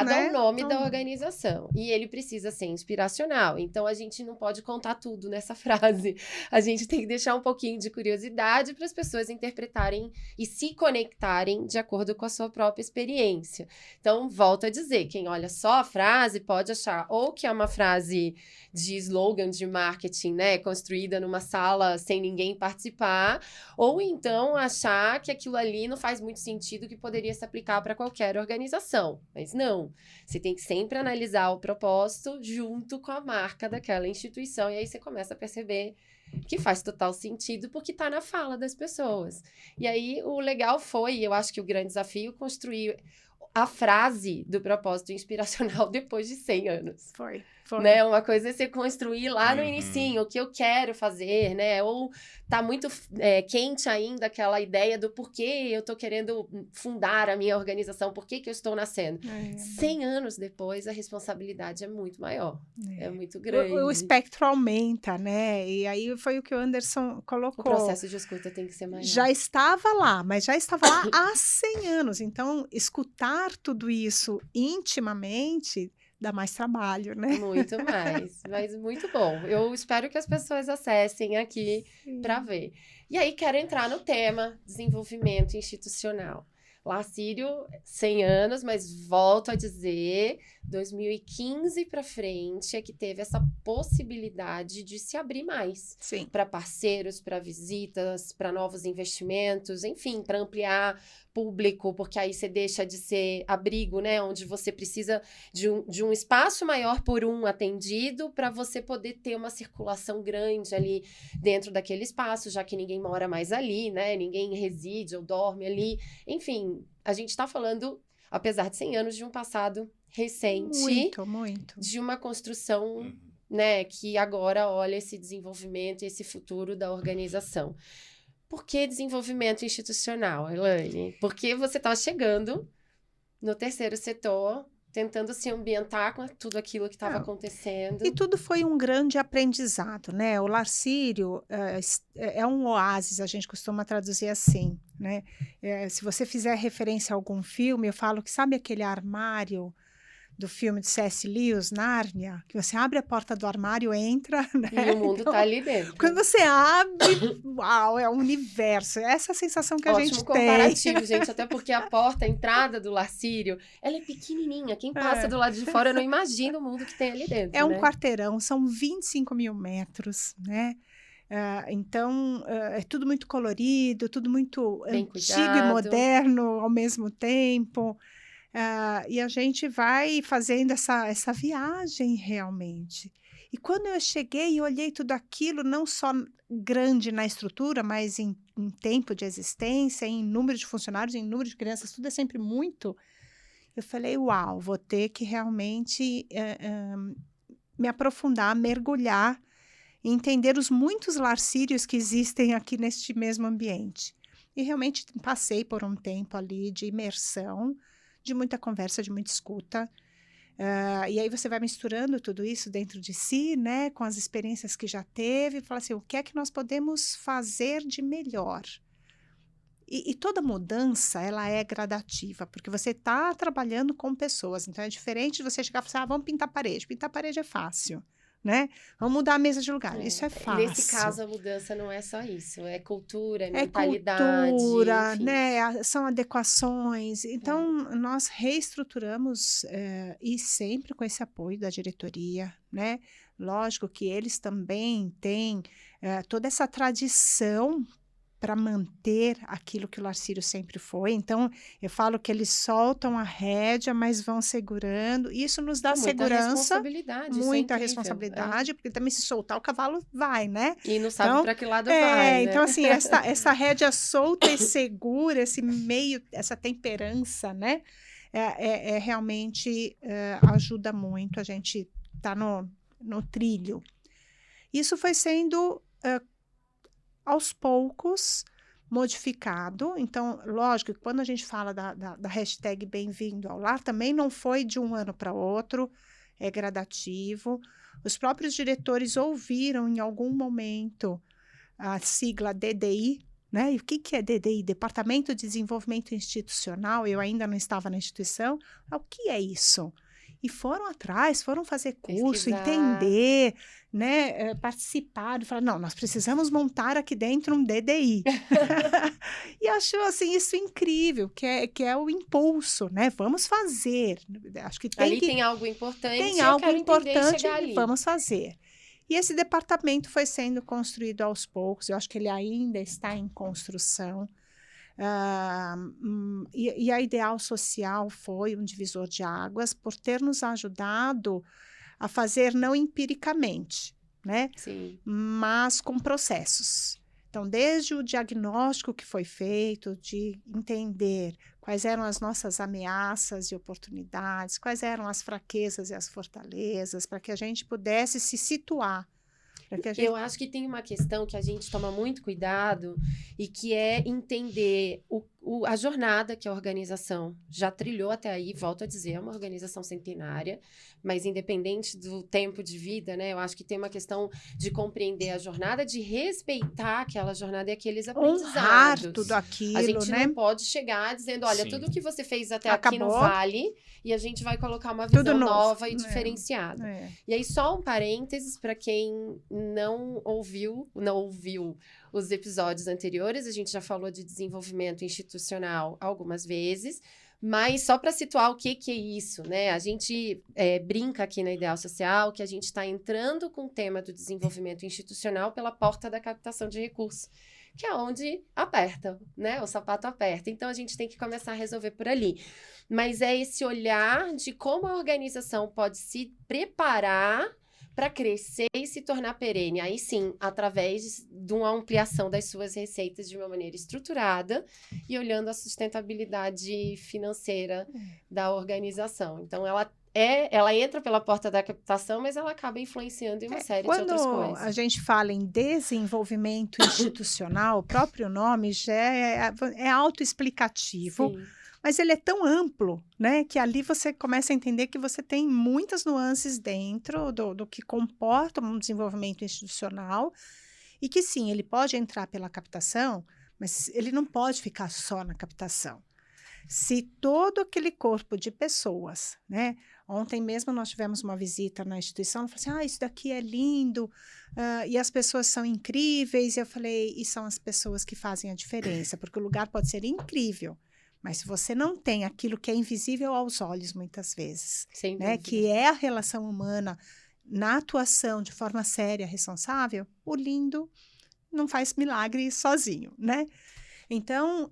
né? ao nome da organização. E ele precisa ser inspiracional. Então, a gente não pode contar tudo nessa frase. A gente tem que deixar um pouquinho de curiosidade para as pessoas interpretarem e se conectarem de acordo com a sua própria experiência. Então, volto a dizer, quem olha só a frase pode achar ou que é uma frase de slogan de marketing, né, construída numa sala sem ninguém participar, ou então achar que aquilo ali não faz muito sentido, que poderia se aplicar para qualquer organização. Mas não, você tem que sempre analisar o propósito junto com a marca daquela instituição, e aí você começa a perceber que faz total sentido porque está na fala das pessoas. E aí o legal foi, eu acho que o grande desafio, construir a frase do propósito inspiracional depois de 100 anos. Foi. Né? Uma coisa é você construir lá no inicinho o que eu quero fazer, né? Ou tá muito quente ainda aquela ideia do porquê eu tô querendo fundar a minha organização, por que eu estou nascendo. 100 anos depois, a responsabilidade é muito maior. É muito grande. O espectro aumenta, né? E aí foi o que o Anderson colocou. O processo de escuta tem que ser maior. Já estava lá, mas já estava lá há 100 anos. Então, escutar tudo isso intimamente dá mais trabalho, né? Muito mais, mas muito bom. Eu espero que as pessoas acessem aqui para ver. E aí, quero entrar no tema desenvolvimento institucional. Lacírio, 100 anos, mas volto a dizer, 2015 para frente é que teve essa possibilidade de se abrir mais. Para parceiros, para visitas, para novos investimentos, enfim, para ampliar público, porque aí você deixa de ser abrigo, né? Onde você precisa de um espaço maior por um atendido para você poder ter uma circulação grande ali dentro daquele espaço, já que ninguém mora mais ali, né? Ninguém reside ou dorme ali. Enfim, a gente está falando, apesar de 100 anos, de um passado recente. Muito. De uma construção, né? Que agora olha esse desenvolvimento e esse futuro da organização. Por que desenvolvimento institucional, Elaine? Porque você está chegando no terceiro setor, tentando se ambientar com tudo aquilo que estava acontecendo. E tudo foi um grande aprendizado, né? O Lacírio é um oásis, a gente costuma traduzir assim, né? Se você fizer referência a algum filme, eu falo que sabe aquele armário do filme de C.S. Lewis, Nárnia, que você abre a porta do armário, entra, né? E o mundo tá ali dentro. Quando você abre, uau, é um universo. Essa é a sensação que a gente tem. Ótimo comparativo, gente, até porque a porta, a entrada do Lacírio, ela é pequenininha. Quem passa do lado de fora não imagina o mundo que tem ali dentro, É um quarteirão, são 25 mil metros, né? Então, é tudo muito colorido, tudo muito bem antigo cuidado. E moderno ao mesmo tempo. E a gente vai fazendo essa viagem realmente. E quando eu cheguei e olhei tudo aquilo, não só grande na estrutura, mas em tempo de existência, em número de funcionários, em número de crianças, tudo é sempre muito. Eu falei, uau, vou ter que realmente me aprofundar, mergulhar e entender os muitos Lacírios que existem aqui neste mesmo ambiente. E realmente passei por um tempo ali de imersão, de muita conversa, de muita escuta. E aí você vai misturando tudo isso dentro de si, né, com as experiências que já teve, e fala assim, o que é que nós podemos fazer de melhor? E toda mudança, ela é gradativa, porque você está trabalhando com pessoas, então é diferente de você chegar e falar assim, vamos pintar a parede é fácil, né? Vamos mudar a mesa de lugar, isso é fácil. Nesse caso, a mudança não é só isso, é cultura, é mentalidade. cultura, né? São adequações. Então, nós reestruturamos, e sempre com esse apoio da diretoria, né? Lógico que eles também têm toda essa tradição para manter aquilo que o Larcírio sempre foi. Então, eu falo que eles soltam a rédea, mas vão segurando. Isso nos dá segurança. Muita responsabilidade, porque também se soltar o cavalo vai, né? E não sabe para que lado vai, né? Então, assim, essa rédea solta e segura, esse meio, essa temperança, né? Realmente ajuda muito a gente estar no trilho. Isso foi sendo aos poucos, modificado. Então, lógico que quando a gente fala da hashtag Bem-vindo ao Lar, também não foi de um ano para outro, é gradativo. Os próprios diretores ouviram em algum momento a sigla DDI, né? E o que é DDI? Departamento de Desenvolvimento Institucional. Eu ainda não estava na instituição. O que é isso? E foram atrás, foram fazer curso, entender, né, participar, falar, não, nós precisamos montar aqui dentro um DDI. E achou, assim, isso incrível, que é o impulso, né, vamos fazer. Acho que tem algo importante, tem algo importante, vamos fazer. E esse departamento foi sendo construído aos poucos, eu acho que ele ainda está em construção. E a Ideal Social foi um divisor de águas por ter nos ajudado a fazer não empiricamente, né? Sim. Mas com processos. Então, desde o diagnóstico que foi feito, de entender quais eram as nossas ameaças e oportunidades, quais eram as fraquezas e as fortalezas, para que a gente pudesse se situar. Eu acho que tem uma questão que a gente toma muito cuidado e que é entender a jornada que a organização já trilhou até aí, volto a dizer, é uma organização centenária, mas independente do tempo de vida, né? Eu acho que tem uma questão de compreender a jornada, de respeitar aquela jornada e aqueles aprendizados. Honrar tudo aquilo, a gente né? não pode chegar dizendo, olha, tudo que você fez até Acabou. aqui não vale e a gente vai colocar uma visão nova e diferenciada. E aí, só um parênteses para quem não ouviu os episódios anteriores, a gente já falou de desenvolvimento institucional algumas vezes, mas só para situar o que é isso, né? A gente brinca aqui na Ideal Social que a gente está entrando com o tema do desenvolvimento institucional pela porta da captação de recursos, que é onde aperta, né? O sapato aperta. Então, a gente tem que começar a resolver por ali. Mas é esse olhar de como a organização pode se preparar para crescer e se tornar perene. Aí sim, através de uma ampliação das suas receitas de uma maneira estruturada e olhando a sustentabilidade financeira da organização. Então, ela entra pela porta da captação, mas ela acaba influenciando em uma série de outras coisas. Quando a gente fala em desenvolvimento institucional, o próprio nome já é autoexplicativo. Sim. Mas ele é tão amplo, né, que ali você começa a entender que você tem muitas nuances dentro do que comporta um desenvolvimento institucional e que, sim, ele pode entrar pela captação, mas ele não pode ficar só na captação. Se todo aquele corpo de pessoas, né, ontem mesmo nós tivemos uma visita na instituição, falou assim, isso daqui é lindo, e as pessoas são incríveis, e eu falei, e são as pessoas que fazem a diferença, porque o lugar pode ser incrível, mas se você não tem aquilo que é invisível aos olhos, muitas vezes, né, que é a relação humana na atuação de forma séria, responsável, o lindo não faz milagre sozinho, né? Então,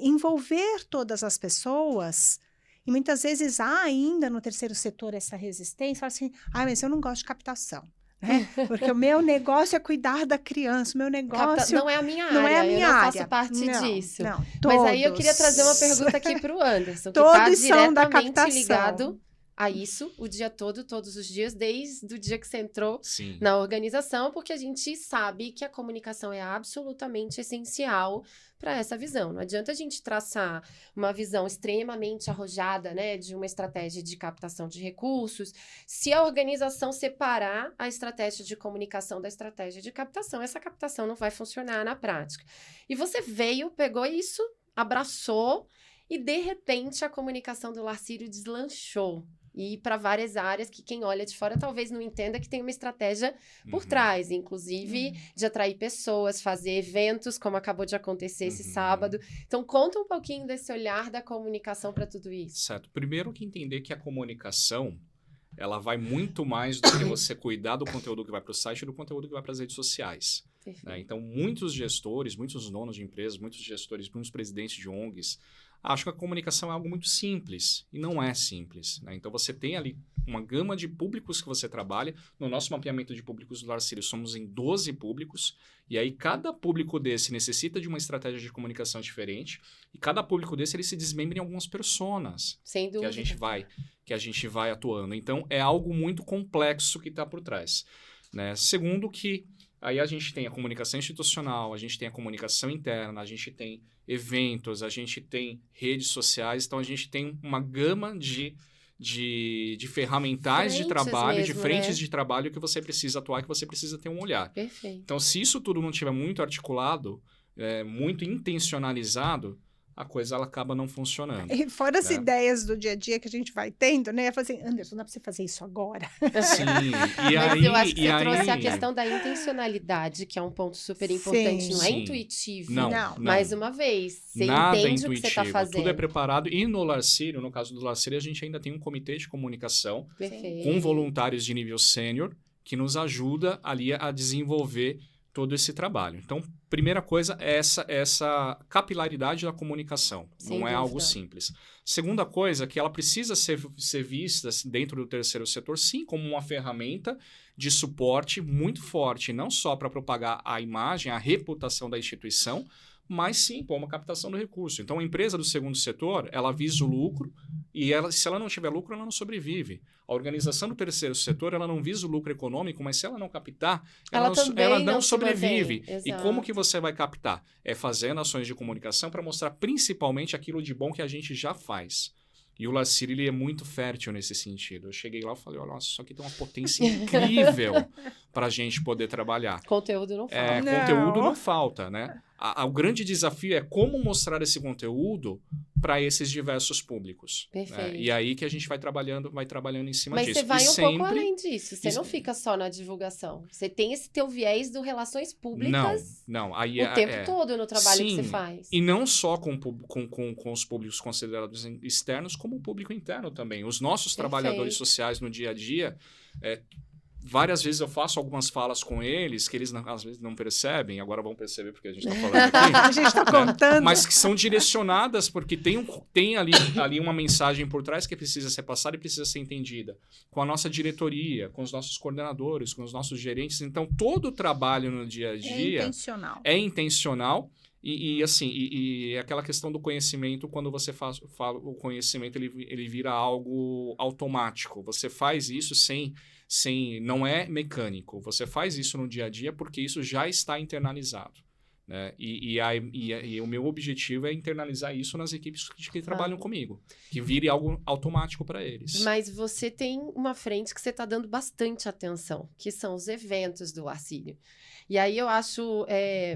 envolver todas as pessoas, e muitas vezes há ainda no terceiro setor essa resistência, fala assim, mas eu não gosto de captação. Né? Porque o meu negócio é cuidar da criança, o meu negócio... Não é a minha área, eu não faço parte disso. Não, mas aí eu queria trazer uma pergunta aqui para o Anderson, que todos está são da diretamente captação. ligado a isso o dia todo, todos os dias, desde o dia que você entrou Sim. na organização, porque a gente sabe que a comunicação é absolutamente essencial para essa visão. Não adianta a gente traçar uma visão extremamente arrojada, né, de uma estratégia de captação de recursos, se a organização separar a estratégia de comunicação da estratégia de captação, essa captação não vai funcionar na prática. E você veio, pegou isso, abraçou, e de repente a comunicação do Larcírio deslanchou. E para várias áreas que quem olha de fora talvez não entenda que tem uma estratégia por trás, inclusive de atrair pessoas, fazer eventos, como acabou de acontecer esse sábado. Então, conta um pouquinho desse olhar da comunicação para tudo isso. Certo. Primeiro que entender que a comunicação, ela vai muito mais do que você cuidar do conteúdo que vai para o site e do conteúdo que vai para as redes sociais. Né? Então, muitos gestores, muitos donos de empresas, muitos gestores, muitos presidentes de ONGs, acham que a comunicação é algo muito simples, e não é simples. Né? Então, você tem ali uma gama de públicos que você trabalha. No nosso mapeamento de públicos do Larcírio, somos em 12 públicos, e aí cada público desse necessita de uma estratégia de comunicação diferente, e cada público desse ele se desmembra em algumas personas. Sem dúvida. Que a gente vai atuando. Então, é algo muito complexo que está por trás. Né? Segundo que aí a gente tem a comunicação institucional, a gente tem a comunicação interna, a gente tem eventos, a gente tem redes sociais, então a gente tem uma gama de ferramentais de trabalho, mesmo, de frentes de trabalho que você precisa atuar, que você precisa ter um olhar. Perfeito. Então, se isso tudo não estiver muito articulado, muito intencionalizado, a coisa ela acaba não funcionando. E fora as ideias do dia a dia que a gente vai tendo, né? Eu falei assim, Anderson, não dá pra você fazer isso agora. Sim. Mas eu acho que você trouxe a questão da intencionalidade, que é um ponto super importante. Não é intuitivo. Não. Mais uma vez, você Nada entende intuitivo. O que você está fazendo. Tudo é preparado. E no Larcírio, no caso do Larcírio, a gente ainda tem um comitê de comunicação Perfeito. com voluntários de nível sênior que nos ajuda ali a desenvolver todo esse trabalho. Então, primeira coisa é essa capilaridade da comunicação. Sem não é dúvida. algo simples. Segunda coisa, que ela precisa ser vista dentro do terceiro setor, sim, como uma ferramenta de suporte muito forte, não só para propagar a imagem, a reputação da instituição, mas sim como uma captação do recurso. Então, a empresa do segundo setor, ela visa o lucro e se ela não tiver lucro, ela não sobrevive. A organização do terceiro setor, ela não visa o lucro econômico, mas se ela não captar, ela não sobrevive. E como que você vai captar? É fazendo ações de comunicação para mostrar principalmente aquilo de bom que a gente já faz. E o Larcírio, ele é muito fértil nesse sentido. Eu cheguei lá e falei, olha, isso aqui tem uma potência incrível para a gente poder trabalhar. Conteúdo não falta. Conteúdo não falta, né? O grande desafio é como mostrar esse conteúdo para esses diversos públicos. Perfeito. Né? E aí que a gente vai trabalhando em cima disso. Mas você vai pouco além disso. Você não fica só na divulgação. Você tem esse teu viés do relações públicas não. Aí o tempo todo no trabalho que você faz. E não só com os públicos considerados externos, como o público interno também. Os nossos trabalhadores sociais no dia a dia... várias vezes eu faço algumas falas com eles que eles às vezes não percebem, agora vão perceber porque a gente está falando aqui. A gente está contando. Mas que são direcionadas porque tem ali uma mensagem por trás que precisa ser passada e precisa ser entendida. Com a nossa diretoria, com os nossos coordenadores, com os nossos gerentes. Então, todo o trabalho no dia a dia é intencional. E aquela questão do conhecimento, quando você fala o conhecimento, ele vira algo automático. Você faz isso não é mecânico. Você faz isso no dia a dia porque isso já está internalizado. Né? E o meu objetivo é internalizar isso nas equipes que trabalham comigo. Que vire algo automático para eles. Mas você tem uma frente que você está dando bastante atenção, que são os eventos do Larcírio. E aí eu acho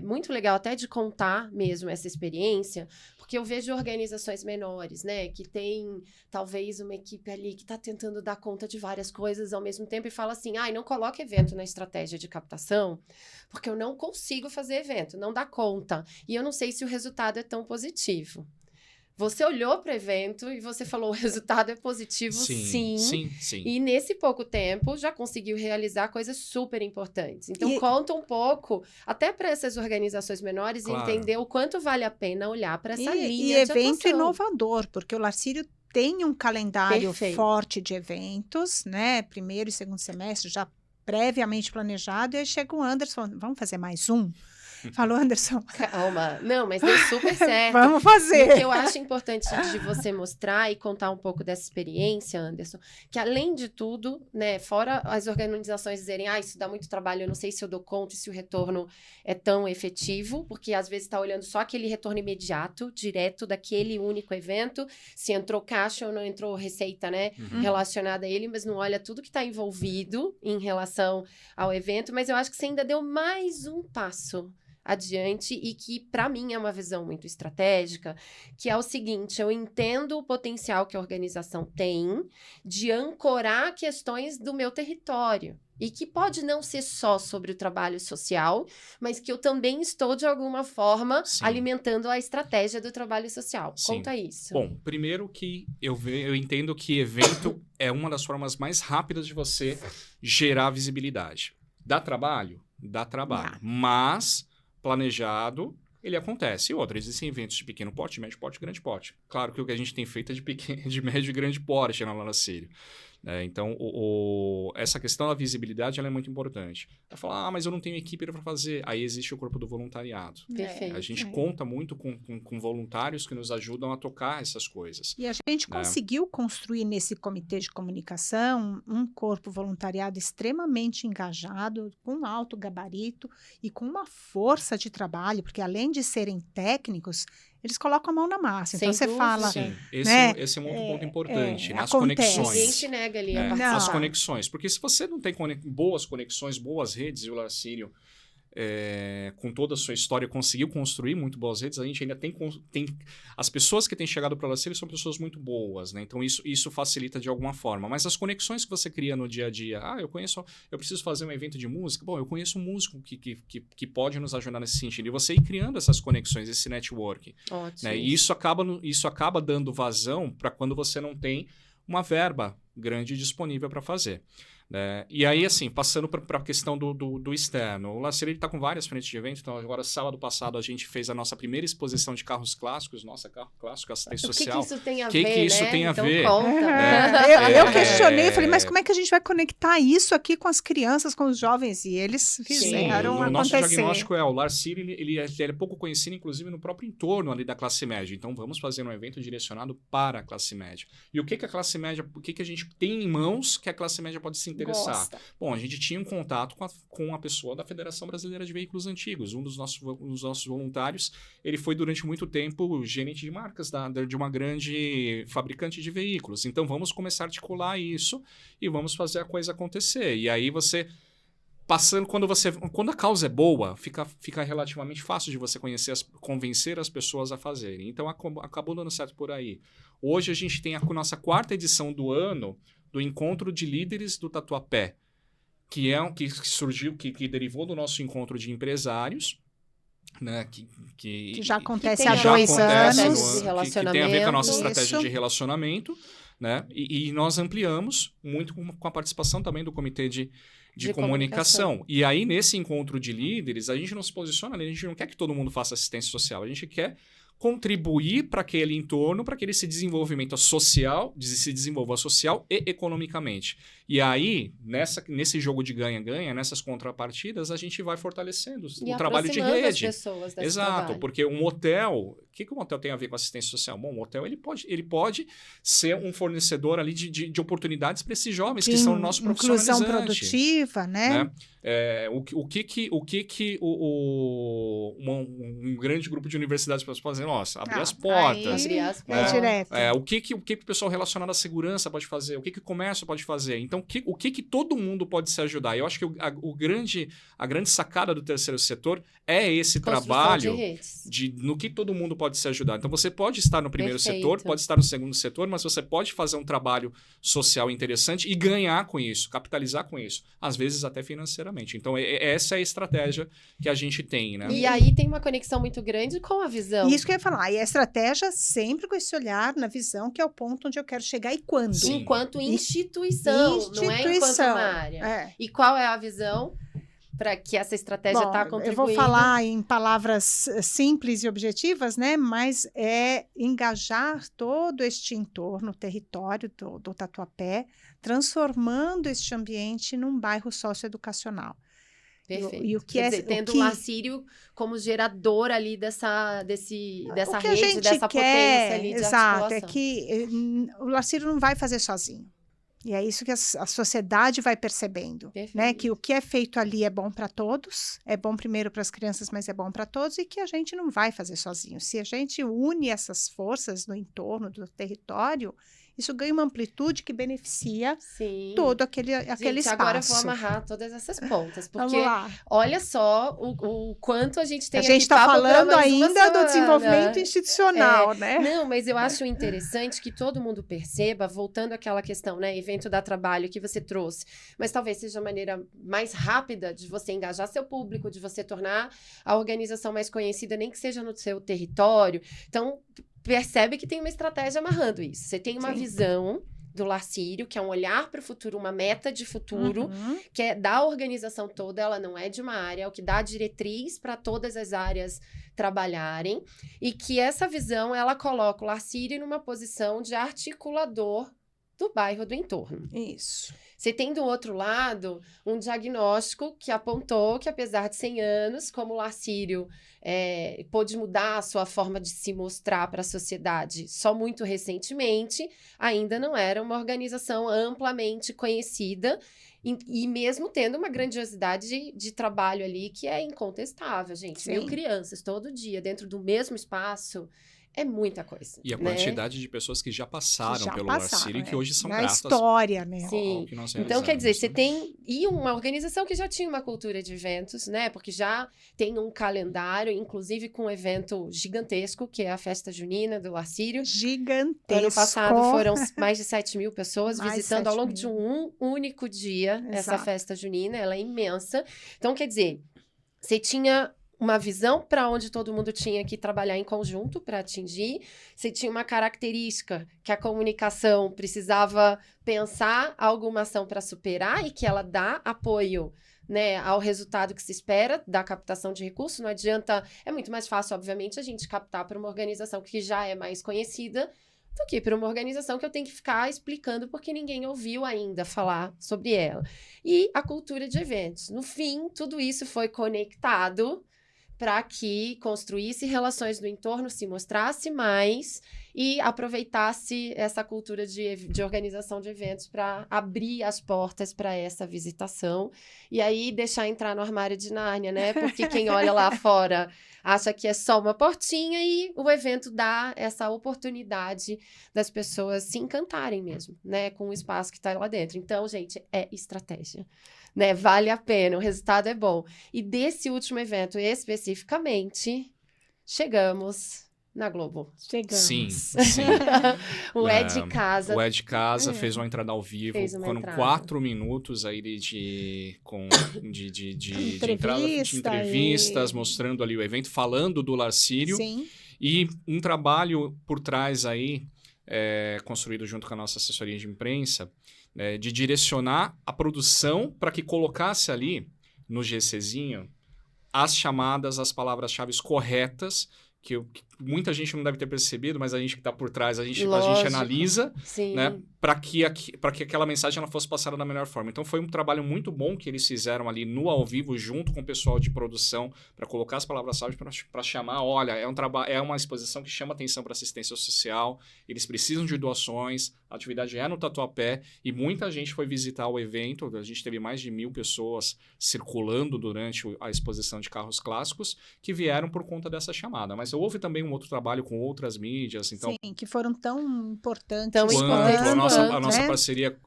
muito legal até de contar mesmo essa experiência, porque eu vejo organizações menores, né, que tem talvez uma equipe ali que está tentando dar conta de várias coisas ao mesmo tempo e fala assim, não coloca evento na estratégia de captação, porque eu não consigo fazer evento, não dá conta. E eu não sei se o resultado é tão positivo. Você olhou para o evento e você falou, o resultado é positivo, sim. E nesse pouco tempo já conseguiu realizar coisas super importantes. Então, conta um pouco, até para essas organizações menores, entender o quanto vale a pena olhar para essa linha de atuação. E evento inovador, porque o Larcírio tem um calendário forte de eventos, né? Primeiro e segundo semestre já previamente planejado, e aí chega o Anderson, vamos fazer mais um? Falou, Anderson? Calma. Não, mas deu super certo. Vamos E fazer. o que eu acho importante de você mostrar e contar um pouco dessa experiência, Anderson, que além de tudo, né, fora as organizações dizerem, isso dá muito trabalho, eu não sei se eu dou conta e se o retorno é tão efetivo, porque às vezes está olhando só aquele retorno imediato, direto daquele único evento, se entrou caixa ou não entrou receita, né, relacionada a ele, mas não olha tudo que está envolvido em relação ao evento, mas eu acho que você ainda deu mais um passo adiante e que, para mim, é uma visão muito estratégica, que é o seguinte, eu entendo o potencial que a organização tem de ancorar questões do meu território e que pode não ser só sobre o trabalho social, mas que eu também estou, de alguma forma, alimentando a estratégia do trabalho social. Sim. Conta isso. Bom, primeiro que eu entendo que evento é uma das formas mais rápidas de você gerar visibilidade. Dá trabalho? Dá trabalho. Mas planejado, ele acontece. E outra, existem eventos de pequeno porte, médio porte e grande porte. Claro que o que a gente tem feito é de médio e grande porte na Lana Sírio. Então, essa questão da visibilidade ela é muito importante. Vai falar, mas eu não tenho equipe para fazer. Aí existe o corpo do voluntariado. Perfeito. A gente conta muito com voluntários que nos ajudam a tocar essas coisas. E a gente conseguiu construir nesse comitê de comunicação um corpo voluntariado extremamente engajado, com alto gabarito e com uma força de trabalho, porque além de serem técnicos, eles colocam a mão na massa. Então, você fala... Sim, né? esse é um outro ponto importante. As acontece. conexões. Ninguém te nega ali a participar. As conexões. Porque se você não tem boas conexões, boas redes, e o Larcírio, com toda a sua história, conseguiu construir muito boas redes, a gente ainda tem as pessoas que têm chegado para o Larcírio são pessoas muito boas, né? Então, isso facilita de alguma forma. Mas as conexões que você cria no dia a dia, eu preciso fazer um evento de música, bom, eu conheço um músico que pode nos ajudar nesse sentido. E você ir criando essas conexões, esse networking. Ótimo. Né? E isso acaba dando vazão para quando você não tem uma verba grande disponível para fazer. E aí, assim, passando para a questão do externo, o Larcírio está com várias frentes de evento. Então, agora, sábado passado, a gente fez a nossa primeira exposição de carros clássicos, carro clássico, assistência social. O que isso tem a ver, né? Isso tem a então, ver? Conta. Eu questionei, falei, mas como é que a gente vai conectar isso aqui com as crianças, com os jovens? E eles fizeram o nosso acontecer. diagnóstico o Larcírio, ele é pouco conhecido, inclusive, no próprio entorno ali da classe média. Então, vamos fazer um evento direcionado para a classe média. E o que a classe média, o que a gente tem em mãos que a classe média pode se interessar? Gosta. Bom, a gente tinha um contato com a pessoa da Federação Brasileira de Veículos Antigos. Um dos nossos voluntários, ele foi durante muito tempo gerente de marcas de uma grande fabricante de veículos. Então, vamos começar a articular isso e vamos fazer a coisa acontecer. E aí você... Quando a causa é boa, fica relativamente fácil de você convencer as pessoas a fazerem. Então, acabou dando certo por aí. Hoje, a gente tem a nossa 4ª edição do ano do Encontro de Líderes do Tatuapé, que surgiu, que derivou do nosso encontro de empresários, né, que já acontece há 2 anos. Que tem a ver com a nossa estratégia de relacionamento, né? E nós ampliamos muito com a participação também do Comitê de comunicação. E aí, nesse encontro de líderes, a gente não se posiciona ali, a gente não quer que todo mundo faça assistência social, a gente quer contribuir para aquele entorno, para que ele se desenvolva social e economicamente. E aí, nesse jogo de ganha-ganha, nessas contrapartidas, a gente vai fortalecendo o trabalho de rede. As pessoas desse Exato, trabalho. porque um hotel... O que um hotel tem a ver com assistência social? Bom, um hotel ele pode ser um fornecedor ali de oportunidades para esses jovens que são o nosso profissionalizante. Inclusão produtiva, né? O que um grande grupo de universidades pode fazer? Nossa, abrir as portas. Direto. O que o pessoal relacionado à segurança pode fazer? O que o comércio pode fazer? Então, o que todo mundo pode se ajudar? Eu acho que a grande sacada do terceiro setor é esse trabalho no que todo mundo pode se ajudar. Então, você pode estar no primeiro setor, pode estar no segundo setor, mas você pode fazer um trabalho social interessante e ganhar com isso, capitalizar com isso, às vezes até financeiramente. Então, essa é a estratégia que a gente tem, né? E aí tem uma conexão muito grande com a visão. Isso que eu ia falar. E a estratégia sempre com esse olhar na visão, que é o ponto onde eu quero chegar e quando. Sim. Enquanto instituição, não é enquanto uma área. E qual é a visão para que essa estratégia está contribuindo? Eu vou falar em palavras simples e objetivas, né? Mas é engajar todo este entorno, o território do Tatuapé, transformando este ambiente num bairro socioeducacional. Perfeito. E o que Quer dizer, tendo o Lacírio como gerador ali dessa rede, dessa potência ali de exato, articulação. é que o Lacírio não vai fazer sozinho. E é isso que a sociedade vai percebendo, né? Que o que é feito ali é bom para todos, é bom primeiro para as crianças, mas é bom para todos, e que a gente não vai fazer sozinho. Se a gente une essas forças no entorno do território, isso ganha uma amplitude que beneficia todo aquele espaço. Agora eu vou amarrar todas essas pontas, porque Vamos lá. olha só o quanto a gente tem aqui. A gente está falando ainda do desenvolvimento institucional, né? Não, mas eu acho interessante que todo mundo perceba, voltando àquela questão, né, evento dá trabalho que você trouxe, mas talvez seja a maneira mais rápida de você engajar seu público, de você tornar a organização mais conhecida, nem que seja no seu território. Então, percebe que tem uma estratégia amarrando isso. Você tem uma visão do Lacírio, que é um olhar para o futuro, uma meta de futuro, que é da organização toda, ela não é de uma área, é o que dá diretriz para todas as áreas trabalharem, e que essa visão, ela coloca o Lacírio numa posição de articulador do bairro do entorno. Isso. Você tem do outro lado um diagnóstico que apontou que, apesar de 100 anos, como o Lacírio pôde mudar a sua forma de se mostrar para a sociedade só muito recentemente, ainda não era uma organização amplamente conhecida e mesmo tendo uma grandiosidade de trabalho ali que é incontestável, gente. Sim. 1000 crianças todo dia dentro do mesmo espaço. É muita coisa. E a né? quantidade de pessoas que já passaram pelo Lacírio, que hoje são na gratas história, né? Sim. ao que nós Então, quer dizer, realizamos, você né? tem... E uma organização que já tinha uma cultura de eventos, né? Porque já tem um calendário, inclusive com um evento gigantesco, que é a Festa Junina do Lacírio. Gigantesco. Ano passado foram mais de 7.000 pessoas Mais visitando ao longo 7.000. de um único dia essa Exato. Festa Junina. Ela é imensa. Então, quer dizer, você tinha uma visão para onde todo mundo tinha que trabalhar em conjunto para atingir. Você tinha uma característica que a comunicação precisava pensar alguma ação para superar e que ela dá apoio, né, ao resultado que se espera da captação de recursos. Não adianta... É muito mais fácil, obviamente, a gente captar para uma organização que já é mais conhecida do que para uma organização que eu tenho que ficar explicando porque ninguém ouviu ainda falar sobre ela. E a cultura de eventos. No fim, tudo isso foi conectado para que construísse relações no entorno, se mostrasse mais e aproveitasse essa cultura de organização de eventos para abrir as portas para essa visitação e aí deixar entrar no armário de Nárnia, né? Porque quem olha lá fora acha que é só uma portinha e o evento dá essa oportunidade das pessoas se encantarem mesmo, né? Com o espaço que está lá dentro. Então, gente, é estratégia. Né? Vale a pena, o resultado é bom. E desse último evento especificamente, chegamos na Globo. Chegamos. Sim. O Ed Casa. O Ed Casa fez uma entrada ao vivo. Foram entrada. 4 minutos aí de entrevistas, mostrando ali o evento, falando do Lacírio. Sim. E um trabalho por trás aí, construído junto com a nossa assessoria de imprensa, de direcionar a produção para que colocasse ali no GCzinho as palavras-chave corretas, que muita gente não deve ter percebido, mas a gente que está por trás, a gente analisa, né, para que aquela mensagem ela fosse passada da melhor forma. Então foi um trabalho muito bom que eles fizeram ali no ao vivo, junto com o pessoal de produção, para colocar as palavras-chave para chamar, olha, é uma exposição que chama atenção para assistência social, eles precisam de doações, a atividade é no Tatuapé, e muita gente foi visitar o evento, a gente teve mais de 1.000 pessoas circulando durante a exposição de carros clássicos, que vieram por conta dessa chamada. Mas houve também um outro trabalho com outras mídias, então... Sim, que foram tão importantes.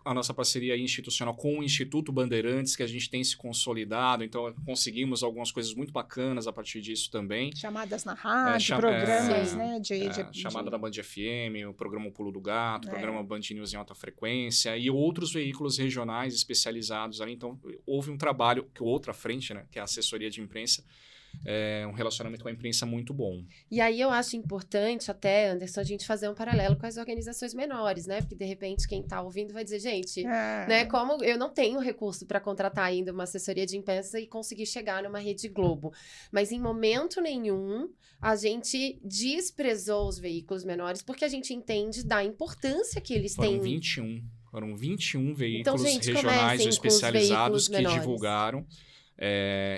A nossa parceria institucional com o Instituto Bandeirantes, que a gente tem se consolidado, então conseguimos algumas coisas muito bacanas a partir disso também. Chamadas na rádio, programas, né? Chamada da Band FM, o programa O Pulo do Gato, o programa Band News em alta frequência e outros veículos regionais especializados ali. Então, houve um trabalho, que outra frente, né, que é a assessoria de imprensa, um relacionamento com a imprensa muito bom. E aí eu acho importante até, Anderson, a gente fazer um paralelo com as organizações menores, né? Porque, de repente, quem está ouvindo vai dizer, gente, né? Como eu não tenho recurso para contratar ainda uma assessoria de imprensa e conseguir chegar numa Rede Globo. Mas, em momento nenhum, a gente desprezou os veículos menores porque a gente entende da importância que eles têm. Foram 21 veículos então, gente, regionais especializados que divulgaram.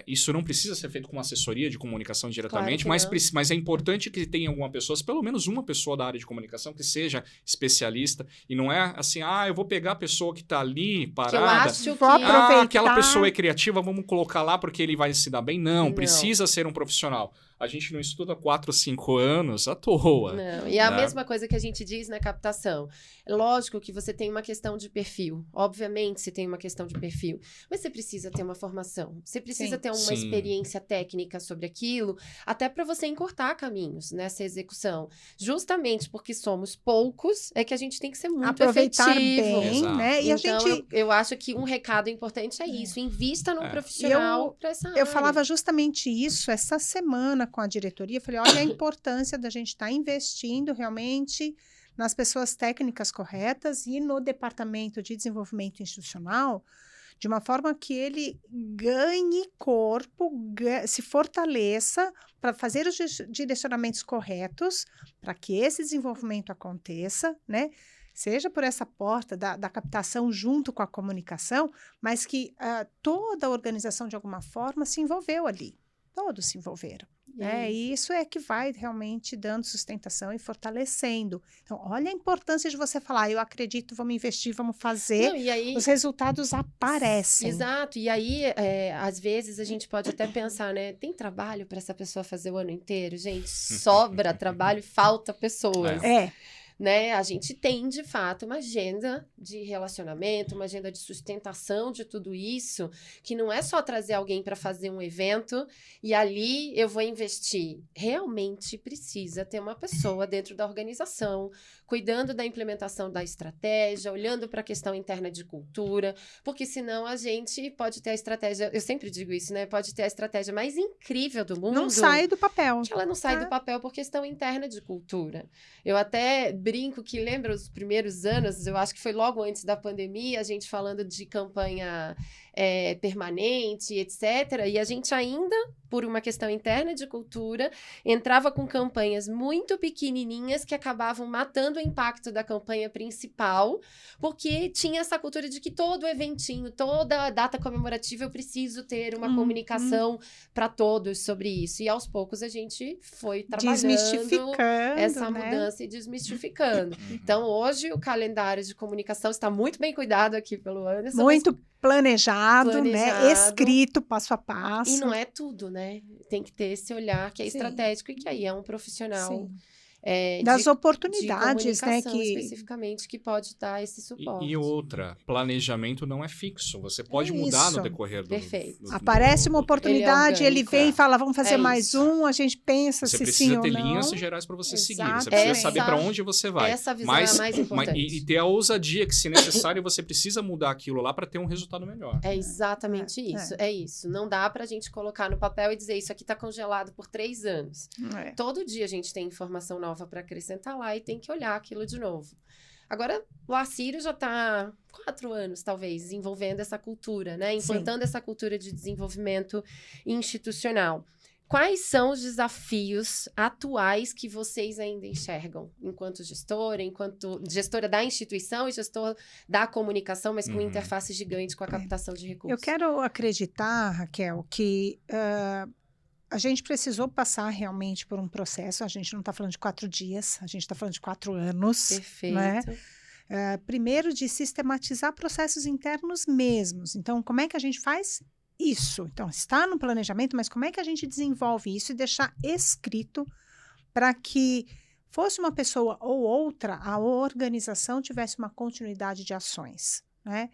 Isso não precisa ser feito com uma assessoria de comunicação diretamente, Claro que mas é importante que tenha alguma pessoa, pelo menos uma pessoa da área de comunicação que seja especialista, e não é assim, eu vou pegar a pessoa que está ali Que eu parada, acho que... Vou aproveitar. aquela pessoa é criativa, vamos colocar lá porque ele vai se dar bem. Não, precisa ser um profissional. A gente não estuda 4, 5 anos à toa. Não, e é a né? mesma coisa que a gente diz na captação. É lógico que você tem uma questão de perfil. Obviamente você tem uma questão de perfil. Mas você precisa ter uma formação. Você precisa ter uma Sim. experiência técnica sobre aquilo, até para você encurtar caminhos nessa execução. Justamente porque somos poucos, é que a gente tem que ser muito Aproveitar efetivo. bem, Exato. né? E Então, a gente... eu acho que um recado importante é isso. Invista num profissional para essa área. Eu falava justamente isso essa semana com a diretoria. Eu falei, olha a importância da gente estar investindo realmente nas pessoas técnicas corretas e no departamento de desenvolvimento institucional, de uma forma que ele ganhe corpo, se fortaleça para fazer os direcionamentos corretos, para que esse desenvolvimento aconteça, né? Seja por essa porta da captação junto com a comunicação, mas que toda a organização, de alguma forma, se envolveu ali. Todos se envolveram. E isso é que vai realmente dando sustentação e fortalecendo. Então, olha a importância de você falar, eu acredito, vamos investir, vamos fazer. Não, e aí, os resultados aparecem. Exato. E aí, às vezes, a gente pode até pensar, né? Tem trabalho para essa pessoa fazer o ano inteiro? Gente, sobra trabalho e falta pessoas. Né? A gente tem, de fato, uma agenda de relacionamento, uma agenda de sustentação de tudo isso, que não é só trazer alguém para fazer um evento e ali eu vou investir. Realmente precisa ter uma pessoa dentro da organização, cuidando da implementação da estratégia, olhando para a questão interna de cultura, porque senão a gente pode ter a estratégia, eu sempre digo isso, né? Pode ter a estratégia mais incrível do mundo. Não sai do papel. Que ela não sai do papel por questão interna de cultura. Eu até brinco que lembra os primeiros anos, eu acho que foi logo antes da pandemia, a gente falando de campanha permanente, etc. E a gente ainda, por uma questão interna de cultura, entrava com campanhas muito pequenininhas que acabavam matando o impacto da campanha principal, porque tinha essa cultura de que todo eventinho, toda data comemorativa, eu preciso ter uma comunicação para todos sobre isso. E aos poucos a gente foi trabalhando essa mudança e desmistificando. Então, hoje, o calendário de comunicação está muito bem cuidado aqui pelo Anderson. Muito planejado, né? Escrito, passo a passo. E não é tudo, né? Tem que ter esse olhar que é estratégico e que aí é um profissional das oportunidades, de né? Especificamente, que pode dar esse suporte. E outra, planejamento não é fixo. Você pode mudar no decorrer do... Perfeito. Aparece uma oportunidade, ele vem e fala, vamos fazer mais um, a gente pensa se sim ou não. Você precisa ter linhas gerais para você seguir. Você precisa saber para onde você vai. Essa visão é a mais importante. E ter a ousadia que, se necessário, você precisa mudar aquilo lá para ter um resultado melhor. É exatamente isso. É isso. Não dá para a gente colocar no papel e dizer, isso aqui está congelado por 3 anos. Todo dia a gente tem informação nova para acrescentar lá e tem que olhar aquilo de novo. Agora, o Lacírio já está 4 anos, talvez, desenvolvendo essa cultura, né? Implantando essa cultura de desenvolvimento institucional. Quais são os desafios atuais que vocês ainda enxergam enquanto gestora da instituição e gestora da comunicação, mas com interface gigante com a captação de recursos? Eu quero acreditar, Raquel, que a gente precisou passar realmente por um processo. A gente não está falando de 4 dias, a gente está falando de 4 anos. Perfeito. Né? Primeiro, de sistematizar processos internos mesmos. Então, como é que a gente faz isso? Então, está no planejamento, mas como é que a gente desenvolve isso e deixar escrito para que fosse uma pessoa ou outra, a organização tivesse uma continuidade de ações, né?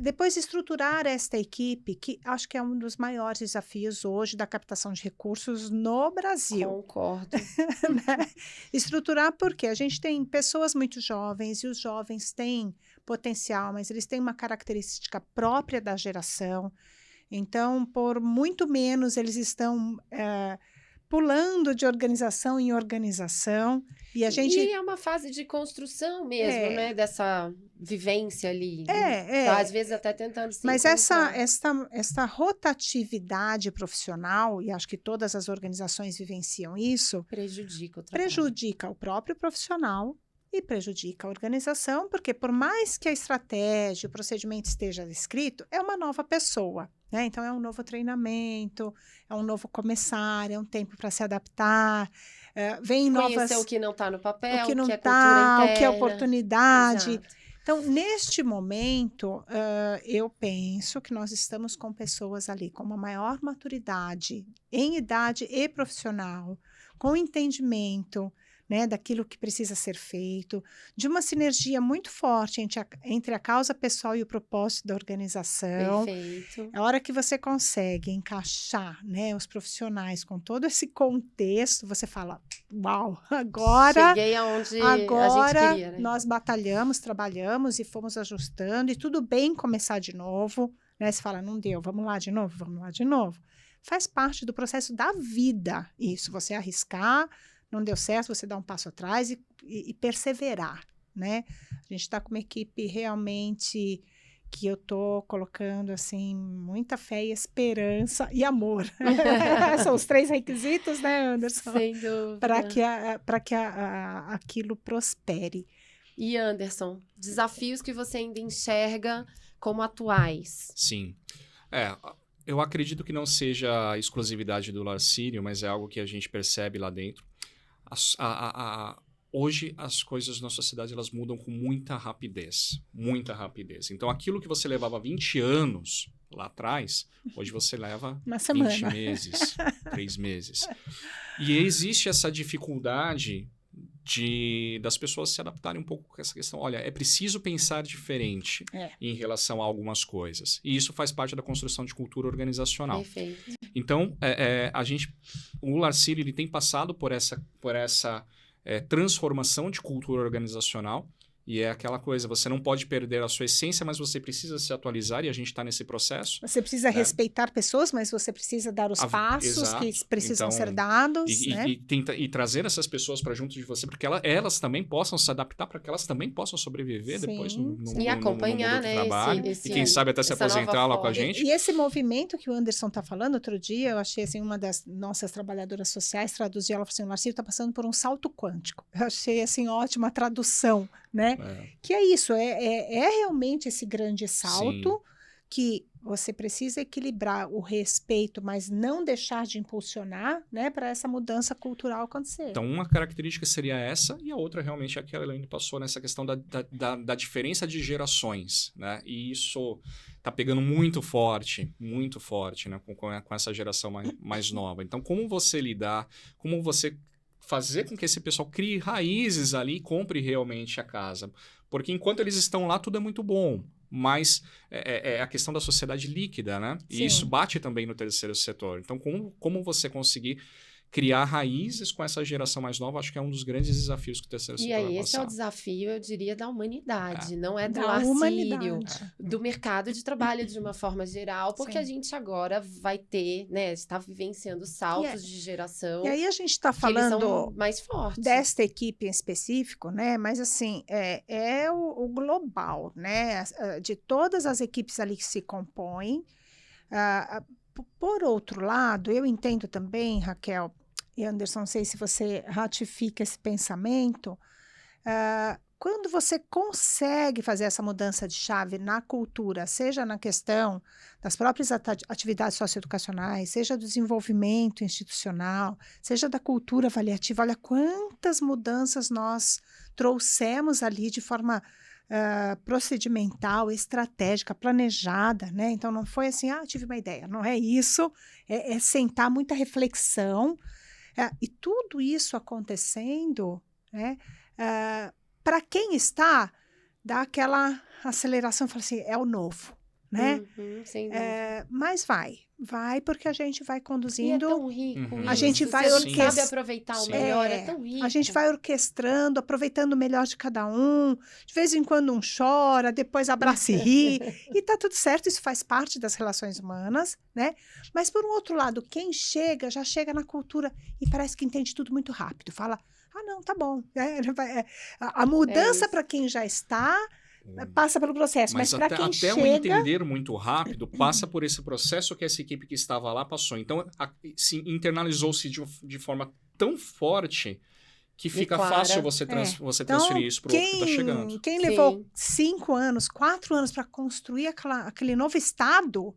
Depois, estruturar esta equipe, que acho que é um dos maiores desafios hoje da captação de recursos no Brasil. Concordo. Né? Estruturar porque a gente tem pessoas muito jovens e os jovens têm potencial, mas eles têm uma característica própria da geração. Então, por muito menos, eles estão pulando de organização em organização. E é uma fase de construção mesmo, né? Dessa vivência ali. Tá, às vezes até tentando se Mas encontrar. essa rotatividade profissional, e acho que todas as organizações vivenciam isso, Prejudica o trabalho. prejudica o próprio profissional e prejudica a organização, porque por mais que a estratégia, o procedimento esteja escrito, é uma nova pessoa, né? Então, é um novo treinamento, é um novo começar, é um tempo para se adaptar, vem novas... Conhecer o que não está no papel, o que não é está, cultura o que é interna. oportunidade. Exato. Então, neste momento, eu penso que nós estamos com pessoas ali com uma maior maturidade em idade e profissional, com entendimento, né, daquilo que precisa ser feito, de uma sinergia muito forte entre a causa pessoal e o propósito da organização. Perfeito. A hora que você consegue encaixar, né, os profissionais com todo esse contexto, você fala, uau, agora Cheguei aonde a gente queria, né? nós batalhamos, trabalhamos e fomos ajustando, e tudo bem começar de novo, né? Você fala, não deu, vamos lá de novo. Faz parte do processo da vida isso, você arriscar, não deu certo, você dá um passo atrás e perseverar, né? A gente está com uma equipe são que eu estou colocando, assim, muita fé e esperança e amor. São os 3 requisitos, né, Anderson? Sem dúvida. Para que aquilo prospere. E Anderson, desafios que você ainda enxerga como atuais? Sim. Eu acredito que não seja exclusividade do Larcírio, mas é algo que a gente percebe lá dentro. Hoje, as coisas na sociedade elas mudam com muita rapidez. Muita rapidez. Então, aquilo que você levava 20 anos lá atrás, hoje você leva Uma semana. 20 meses, 3 meses. E existe essa dificuldade das pessoas se adaptarem um pouco com essa questão. Olha, é preciso pensar diferente em relação a algumas coisas. E isso faz parte da construção de cultura organizacional. Perfeito. Então, o Larcírio ele tem passado por essa transformação de cultura organizacional. E é aquela coisa, você não pode perder a sua essência, mas você precisa se atualizar e a gente está nesse processo. Você precisa respeitar pessoas, mas você precisa dar os passos exato. Que precisam então, ser dados. Né? E trazer essas pessoas para junto de você, porque elas também possam se adaptar, para que elas também possam sobreviver depois no e acompanhar, mundo do trabalho. E quem sabe até se aposentar lá com a gente. E esse movimento que o Anderson está falando, outro dia, eu achei assim, uma das nossas trabalhadoras sociais traduziu, ela falou assim, o Larcírio está passando por um salto quântico. Eu achei assim, ótima tradução, né? Que é isso, é realmente esse grande salto. Sim. Que você precisa equilibrar o respeito, mas não deixar de impulsionar, né, para essa mudança cultural acontecer. Então, uma característica seria essa, e a outra realmente é a que a Elaine passou nessa questão da diferença de gerações, né? E isso está pegando muito forte, né, com essa geração mais nova. Então, como você lidar, como você fazer com que esse pessoal crie raízes ali e compre realmente a casa. Porque enquanto eles estão lá, tudo é muito bom. Mas é a questão da sociedade líquida, né? Sim. E isso bate também no terceiro setor. Então, como você conseguir criar raízes com essa geração mais nova, acho que é um dos grandes desafios que o terceiro setor vai passar. E aí, esse é o desafio, eu diria, da humanidade. Não é do Larcírio, do mercado de trabalho de uma forma geral, porque a gente agora vai ter, né, está vivenciando saltos de geração. E aí a gente está falando mais fortes. Desta equipe em específico, né? Mas assim, é o global, né? De todas as equipes ali que se compõem. Por outro lado, eu entendo também, Raquel, e Anderson, não sei se você ratifica esse pensamento, quando você consegue fazer essa mudança de chave na cultura, seja na questão das próprias atividades socioeducacionais, seja do desenvolvimento institucional, seja da cultura avaliativa, olha quantas mudanças nós trouxemos ali de forma procedimental, estratégica, planejada, né? Então, não foi assim, tive uma ideia, não é isso, é sentar muita reflexão, e tudo isso acontecendo, né? Para quem está, dá aquela aceleração, fala assim, é o novo, né? Sem dúvida. Mas vai porque a gente vai conduzindo. E é tão rico a gente vai sabe aproveitar o melhor, é tão rico. A gente vai orquestrando, aproveitando o melhor de cada um. De vez em quando um chora, depois abraça e ri. E tá tudo certo, isso faz parte das relações humanas, né? Mas por um outro lado, quem já chega na cultura e parece que entende tudo muito rápido. Fala, não, tá bom. A mudança para quem já está passa pelo processo, mas para quem chega... Até um entender muito rápido, passa por esse processo que essa equipe que estava lá passou. Então, internalizou-se de forma tão forte que fica clara. fácil você transferir isso para o outro que está chegando. Quem levou 5 anos, 4 anos para construir aquele novo estado,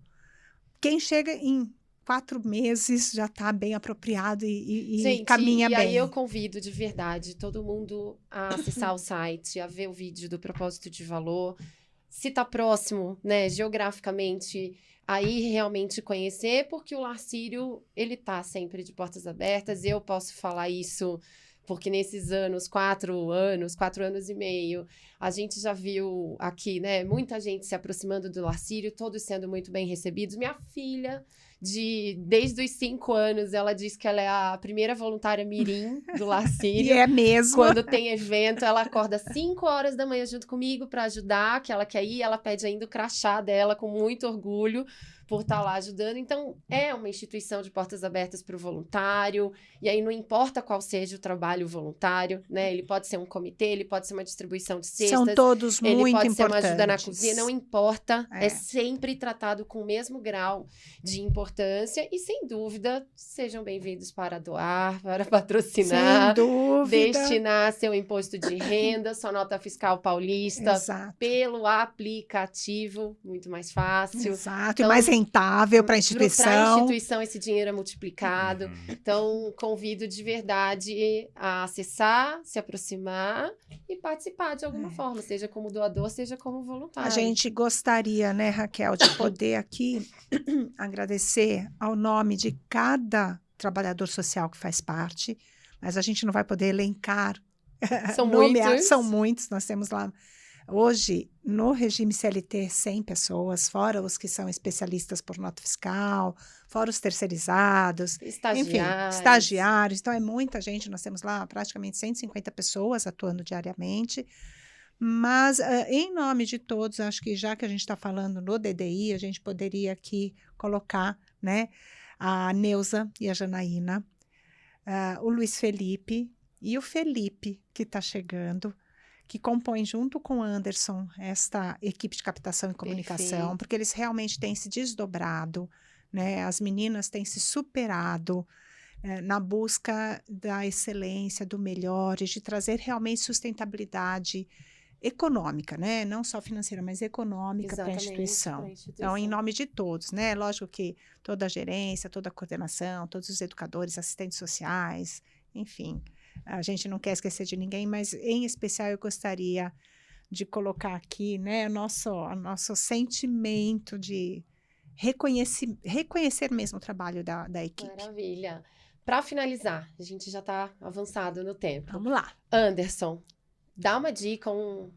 quem chega em 4 meses já está bem apropriado e Gente, caminha bem. E aí eu convido de verdade todo mundo a acessar o site, a ver o vídeo do propósito de valor. Se está próximo, né, geograficamente, aí realmente conhecer, porque o Larcírio, ele tá sempre de portas abertas. Eu posso falar isso porque nesses anos, 4 anos e meio, a gente já viu aqui, né, muita gente se aproximando do Larcírio, todos sendo muito bem recebidos. Minha filha, desde os 5 anos, ela diz que ela é a primeira voluntária mirim do Larcírio. E é mesmo. Quando tem evento, ela acorda 5 horas da manhã junto comigo para ajudar, que ela quer ir, ela pede ainda o crachá dela com muito orgulho por estar lá ajudando. Então, é uma instituição de portas abertas para o voluntário, e aí não importa qual seja o trabalho voluntário, né? Ele pode ser um comitê, ele pode ser uma distribuição de cestas. São todos muito importantes. Ele pode ser uma ajuda na cozinha, não importa. É sempre tratado com o mesmo grau de importância e, sem dúvida, sejam bem-vindos para doar, para patrocinar. Sem dúvida. Destinar seu imposto de renda, sua nota fiscal paulista. Exato. Pelo aplicativo, muito mais fácil. Exato, Então, e mais rentável para a instituição. Para a instituição, esse dinheiro é multiplicado. Então, convido de verdade a acessar, se aproximar e participar de alguma forma, seja como doador, seja como voluntário. A gente gostaria, né, Raquel, de poder aqui agradecer ao nome de cada trabalhador social que faz parte, mas a gente não vai poder elencar. São muitos, nós temos lá. Hoje, no regime CLT, 100 pessoas, fora os que são especialistas por nota fiscal, fora os terceirizados, enfim, estagiários. Então, é muita gente, nós temos lá praticamente 150 pessoas atuando diariamente. Mas, em nome de todos, acho que já que a gente está falando no DDI, a gente poderia aqui colocar, né, a Neuza e a Janaína, o Luiz Felipe e o Felipe, que está chegando, que compõem junto com o Anderson esta equipe de captação e comunicação, Perfeito. porque eles realmente têm se desdobrado, né? As meninas têm se superado na busca da excelência, do melhor, e de trazer realmente sustentabilidade econômica, né? Não só financeira, mas econômica para a instituição. Então, em nome de todos, né? Lógico que toda a gerência, toda a coordenação, todos os educadores, assistentes sociais, enfim, a gente não quer esquecer de ninguém, mas em especial eu gostaria de colocar aqui, né, o nosso sentimento de reconhecer mesmo o trabalho da equipe. Maravilha. Para finalizar, a gente já está avançado no tempo. Vamos lá. Anderson, dá uma dica, um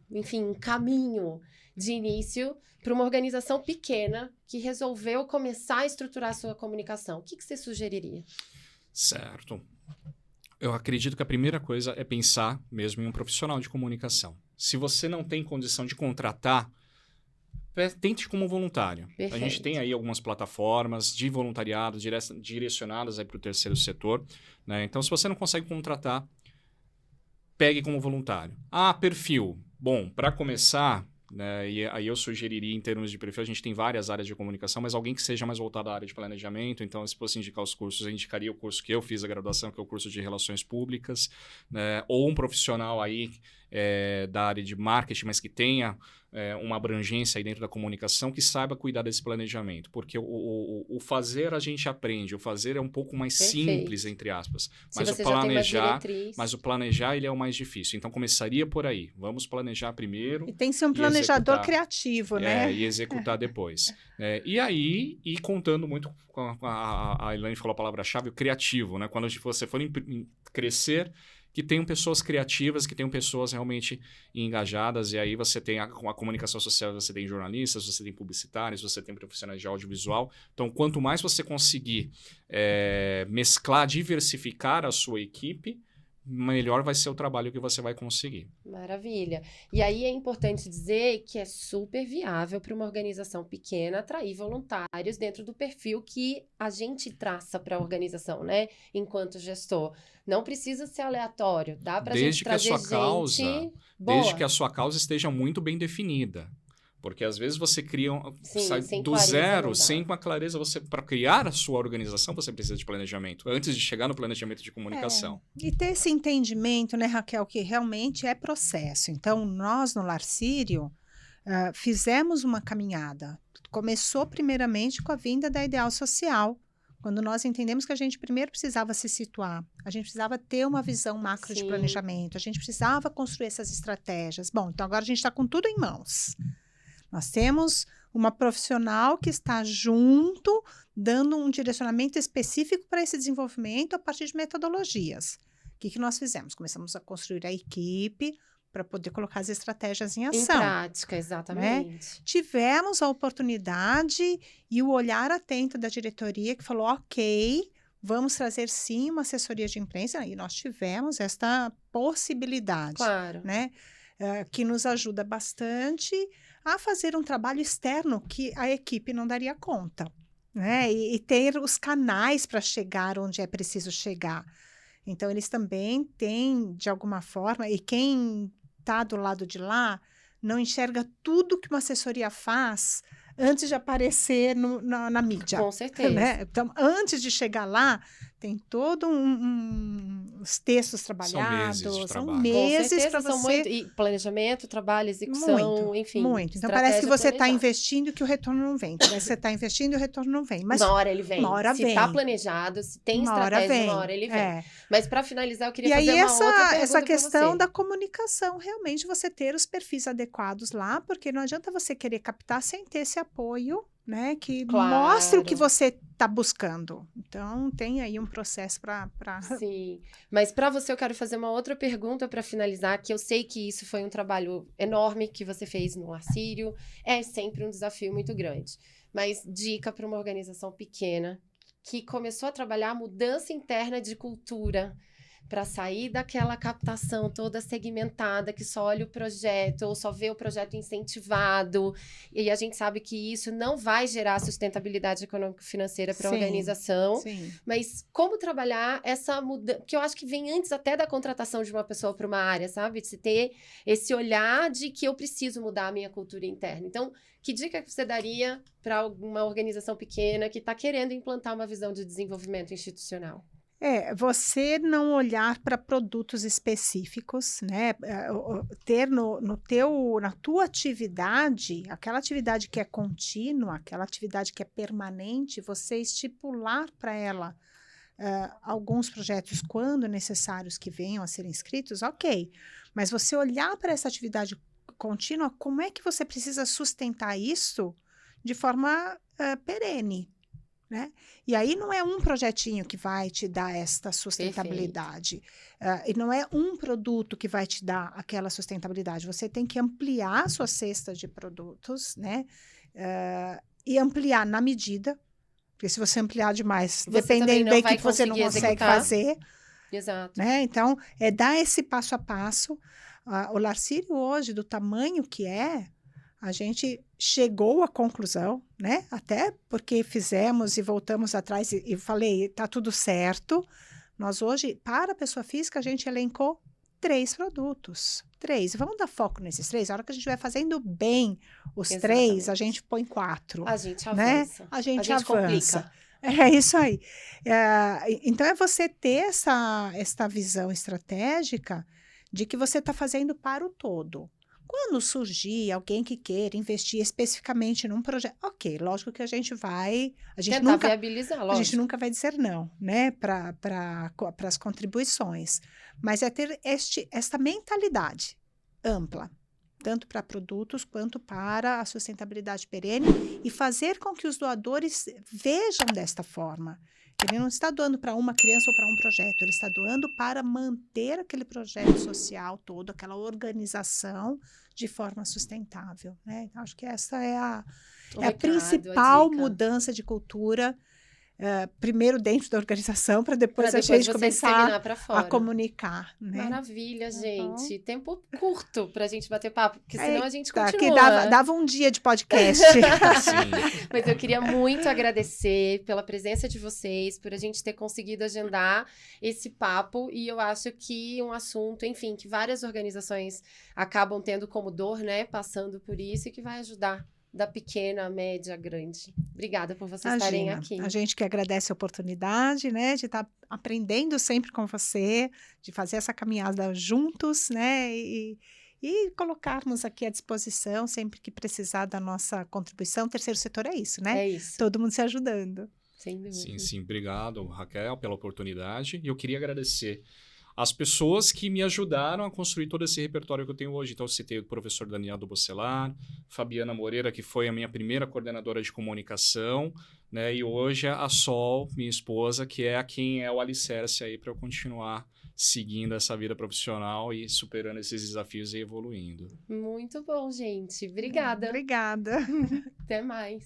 caminho de início para uma organização pequena que resolveu começar a estruturar a sua comunicação. O que você sugeriria? Certo. Eu acredito que a primeira coisa é pensar mesmo em um profissional de comunicação. Se você não tem condição de contratar, tente como voluntário. Perfeito. A gente tem aí algumas plataformas de voluntariado direcionadas para o terceiro setor, né? Então, se você não consegue contratar, pegue como voluntário. Perfil. Bom, para começar, né, e aí eu sugeriria, em termos de perfil, a gente tem várias áreas de comunicação, mas alguém que seja mais voltado à área de planejamento. Então, se fosse indicar os cursos, eu indicaria o curso que eu fiz a graduação, que é o curso de Relações Públicas, né, ou um profissional aí da área de marketing, mas que tenha uma abrangência aí dentro da comunicação, que saiba cuidar desse planejamento. Porque o fazer a gente aprende, o fazer é um pouco mais simples, entre aspas. Mas o planejar ele é o mais difícil. Então, começaria por aí. Vamos planejar primeiro. E tem que ser um planejador criativo, né? E executar depois. E aí, contando muito, a Elaine falou a palavra-chave, o criativo, né? Quando você for crescer, que tenham pessoas criativas, que tenham pessoas realmente engajadas, e aí você tem a comunicação social, você tem jornalistas, você tem publicitários, você tem profissionais de audiovisual. Então, quanto mais você conseguir mesclar, diversificar a sua equipe, melhor vai ser o trabalho que você vai conseguir. Maravilha. E aí é importante dizer que é super viável para uma organização pequena atrair voluntários dentro do perfil que a gente traça para a organização, né? Enquanto gestor. Não precisa ser aleatório. Dá para a gente trazer gente boa. Desde que a sua causa esteja muito bem definida. Porque às vezes você cria sai sem do clareza, não zero, dá. sem uma clareza. Para criar a sua organização, você precisa de planejamento. Antes de chegar no planejamento de comunicação. E ter esse entendimento, né, Raquel, que realmente é processo. Então, nós no Lar Sírio fizemos uma caminhada. Começou primeiramente com a vinda da Ideal Social, quando nós entendemos que a gente primeiro precisava se situar, a gente precisava ter uma visão macro de Sim. planejamento, a gente precisava construir essas estratégias. Bom, então agora a gente está com tudo em mãos. Nós temos uma profissional que está junto, dando um direcionamento específico para esse desenvolvimento a partir de metodologias. O que nós fizemos? Começamos a construir a equipe para poder colocar as estratégias em ação. Em prática, exatamente. Tivemos a oportunidade e o olhar atento da diretoria que falou, ok, vamos trazer sim uma assessoria de imprensa, e nós tivemos esta possibilidade, Claro. né? Que nos ajuda bastante a fazer um trabalho externo que a equipe não daria conta, né? E ter os canais para chegar onde é preciso chegar. Então, eles também têm, de alguma forma, e quem está do lado de lá não enxerga tudo que uma assessoria faz antes de aparecer na mídia. Com certeza. Né? Então, antes de chegar lá, tem todo os textos trabalhados, trabalho. meses Com para certeza, você... e planejamento, trabalho, execução, enfim. Muito. Então, parece que você está planejada. investindo e que o retorno não vem. Parece que você está investindo e o retorno não vem. Mas Uma hora ele vem. uma hora se vem. está planejado, se tem uma hora estratégia, vem. uma hora ele vem. Mas para finalizar, eu queria E fazer aí, uma outra pergunta essa pra questão você. da comunicação, realmente você ter os perfis adequados lá, porque não adianta você querer captar sem ter esse apoio, né? Que Claro. mostre o que você está buscando. Então, tem aí um processo para... Sim, mas para você eu quero fazer uma outra pergunta para finalizar, que eu sei que isso foi um trabalho enorme que você fez no Lar Sírio, é sempre um desafio muito grande, mas dica para uma organização pequena que começou a trabalhar a mudança interna de cultura, para sair daquela captação toda segmentada, que só olha o projeto, ou só vê o projeto incentivado, e a gente sabe que isso não vai gerar sustentabilidade econômico-financeira para a Sim, organização, Sim. mas como trabalhar essa mudança, que eu acho que vem antes até da contratação de uma pessoa para uma área, sabe? De se ter esse olhar de que eu preciso mudar a minha cultura interna. Então, que dica que você daria para uma organização pequena que está querendo implantar uma visão de desenvolvimento institucional? Você não olhar para produtos específicos, né? Ter na tua atividade, aquela atividade que é contínua, aquela atividade que é permanente, você estipular para ela alguns projetos, quando necessários, que venham a ser inscritos, ok. Mas você olhar para essa atividade contínua, como é que você precisa sustentar isso de forma perene? Né? E aí não é um projetinho que vai te dar esta sustentabilidade. E não é um produto que vai te dar aquela sustentabilidade. Você tem que ampliar a sua cesta de produtos, né? E ampliar na medida, porque se você ampliar demais, dependendo do que você não consegue fazer. Exato. Né? Então, dar esse passo a passo. O Lar Sírio hoje, do tamanho que a gente chegou à conclusão, né? Até porque fizemos e voltamos atrás e falei, está tudo certo. Nós hoje, para a pessoa física, a gente elencou 3 produtos. 3. Vamos dar foco nesses 3. A hora que a gente vai fazendo bem os Exatamente. 3, a gente põe 4. A gente né? avança. A gente avança. Complica. É isso aí. Então, é você ter essa visão estratégica de que você está fazendo para o todo. Quando surgir alguém que queira investir especificamente num projeto, ok, lógico que a gente vai... Tentar viabilizar, lógico. A gente nunca vai dizer não, né, para as contribuições. Mas é ter esta mentalidade ampla, tanto para produtos quanto para a sustentabilidade perene, e fazer com que os doadores vejam desta forma. Ele não está doando para uma criança ou para um projeto, ele está doando para manter aquele projeto social todo, aquela organização de forma sustentável, né? Então, acho que essa é a principal mudança de cultura primeiro dentro da organização, para depois Pra a gente você começar disseminar pra a fora. comunicar, né? Maravilha, Tá gente. Tempo curto pra gente bater papo, porque senão a gente Tá, continua. que dava um dia de podcast. Sim. Mas eu queria muito agradecer pela presença de vocês, por a gente ter conseguido agendar esse papo, e eu acho que um assunto, enfim, que várias organizações acabam tendo como dor, né, passando por isso, e que vai ajudar da pequena, à média, à grande. Obrigada por vocês estarem Imagina, aqui. a gente que agradece a oportunidade, né, de estar aprendendo sempre com você, de fazer essa caminhada juntos, né, e colocarmos aqui à disposição sempre que precisar da nossa contribuição. O terceiro setor é isso, né? É isso, Todo mundo se ajudando. sem dúvida. Sim. Obrigado, Raquel, pela oportunidade. E eu queria agradecer as pessoas que me ajudaram a construir todo esse repertório que eu tenho hoje. Então, eu citei o professor Daniel do Bocelar, Fabiana Moreira, que foi a minha primeira coordenadora de comunicação, né? E hoje a Sol, minha esposa, que é quem é o alicerce aí para eu continuar seguindo essa vida profissional e superando esses desafios e evoluindo. Muito bom, gente. Obrigada. Obrigada. Até mais.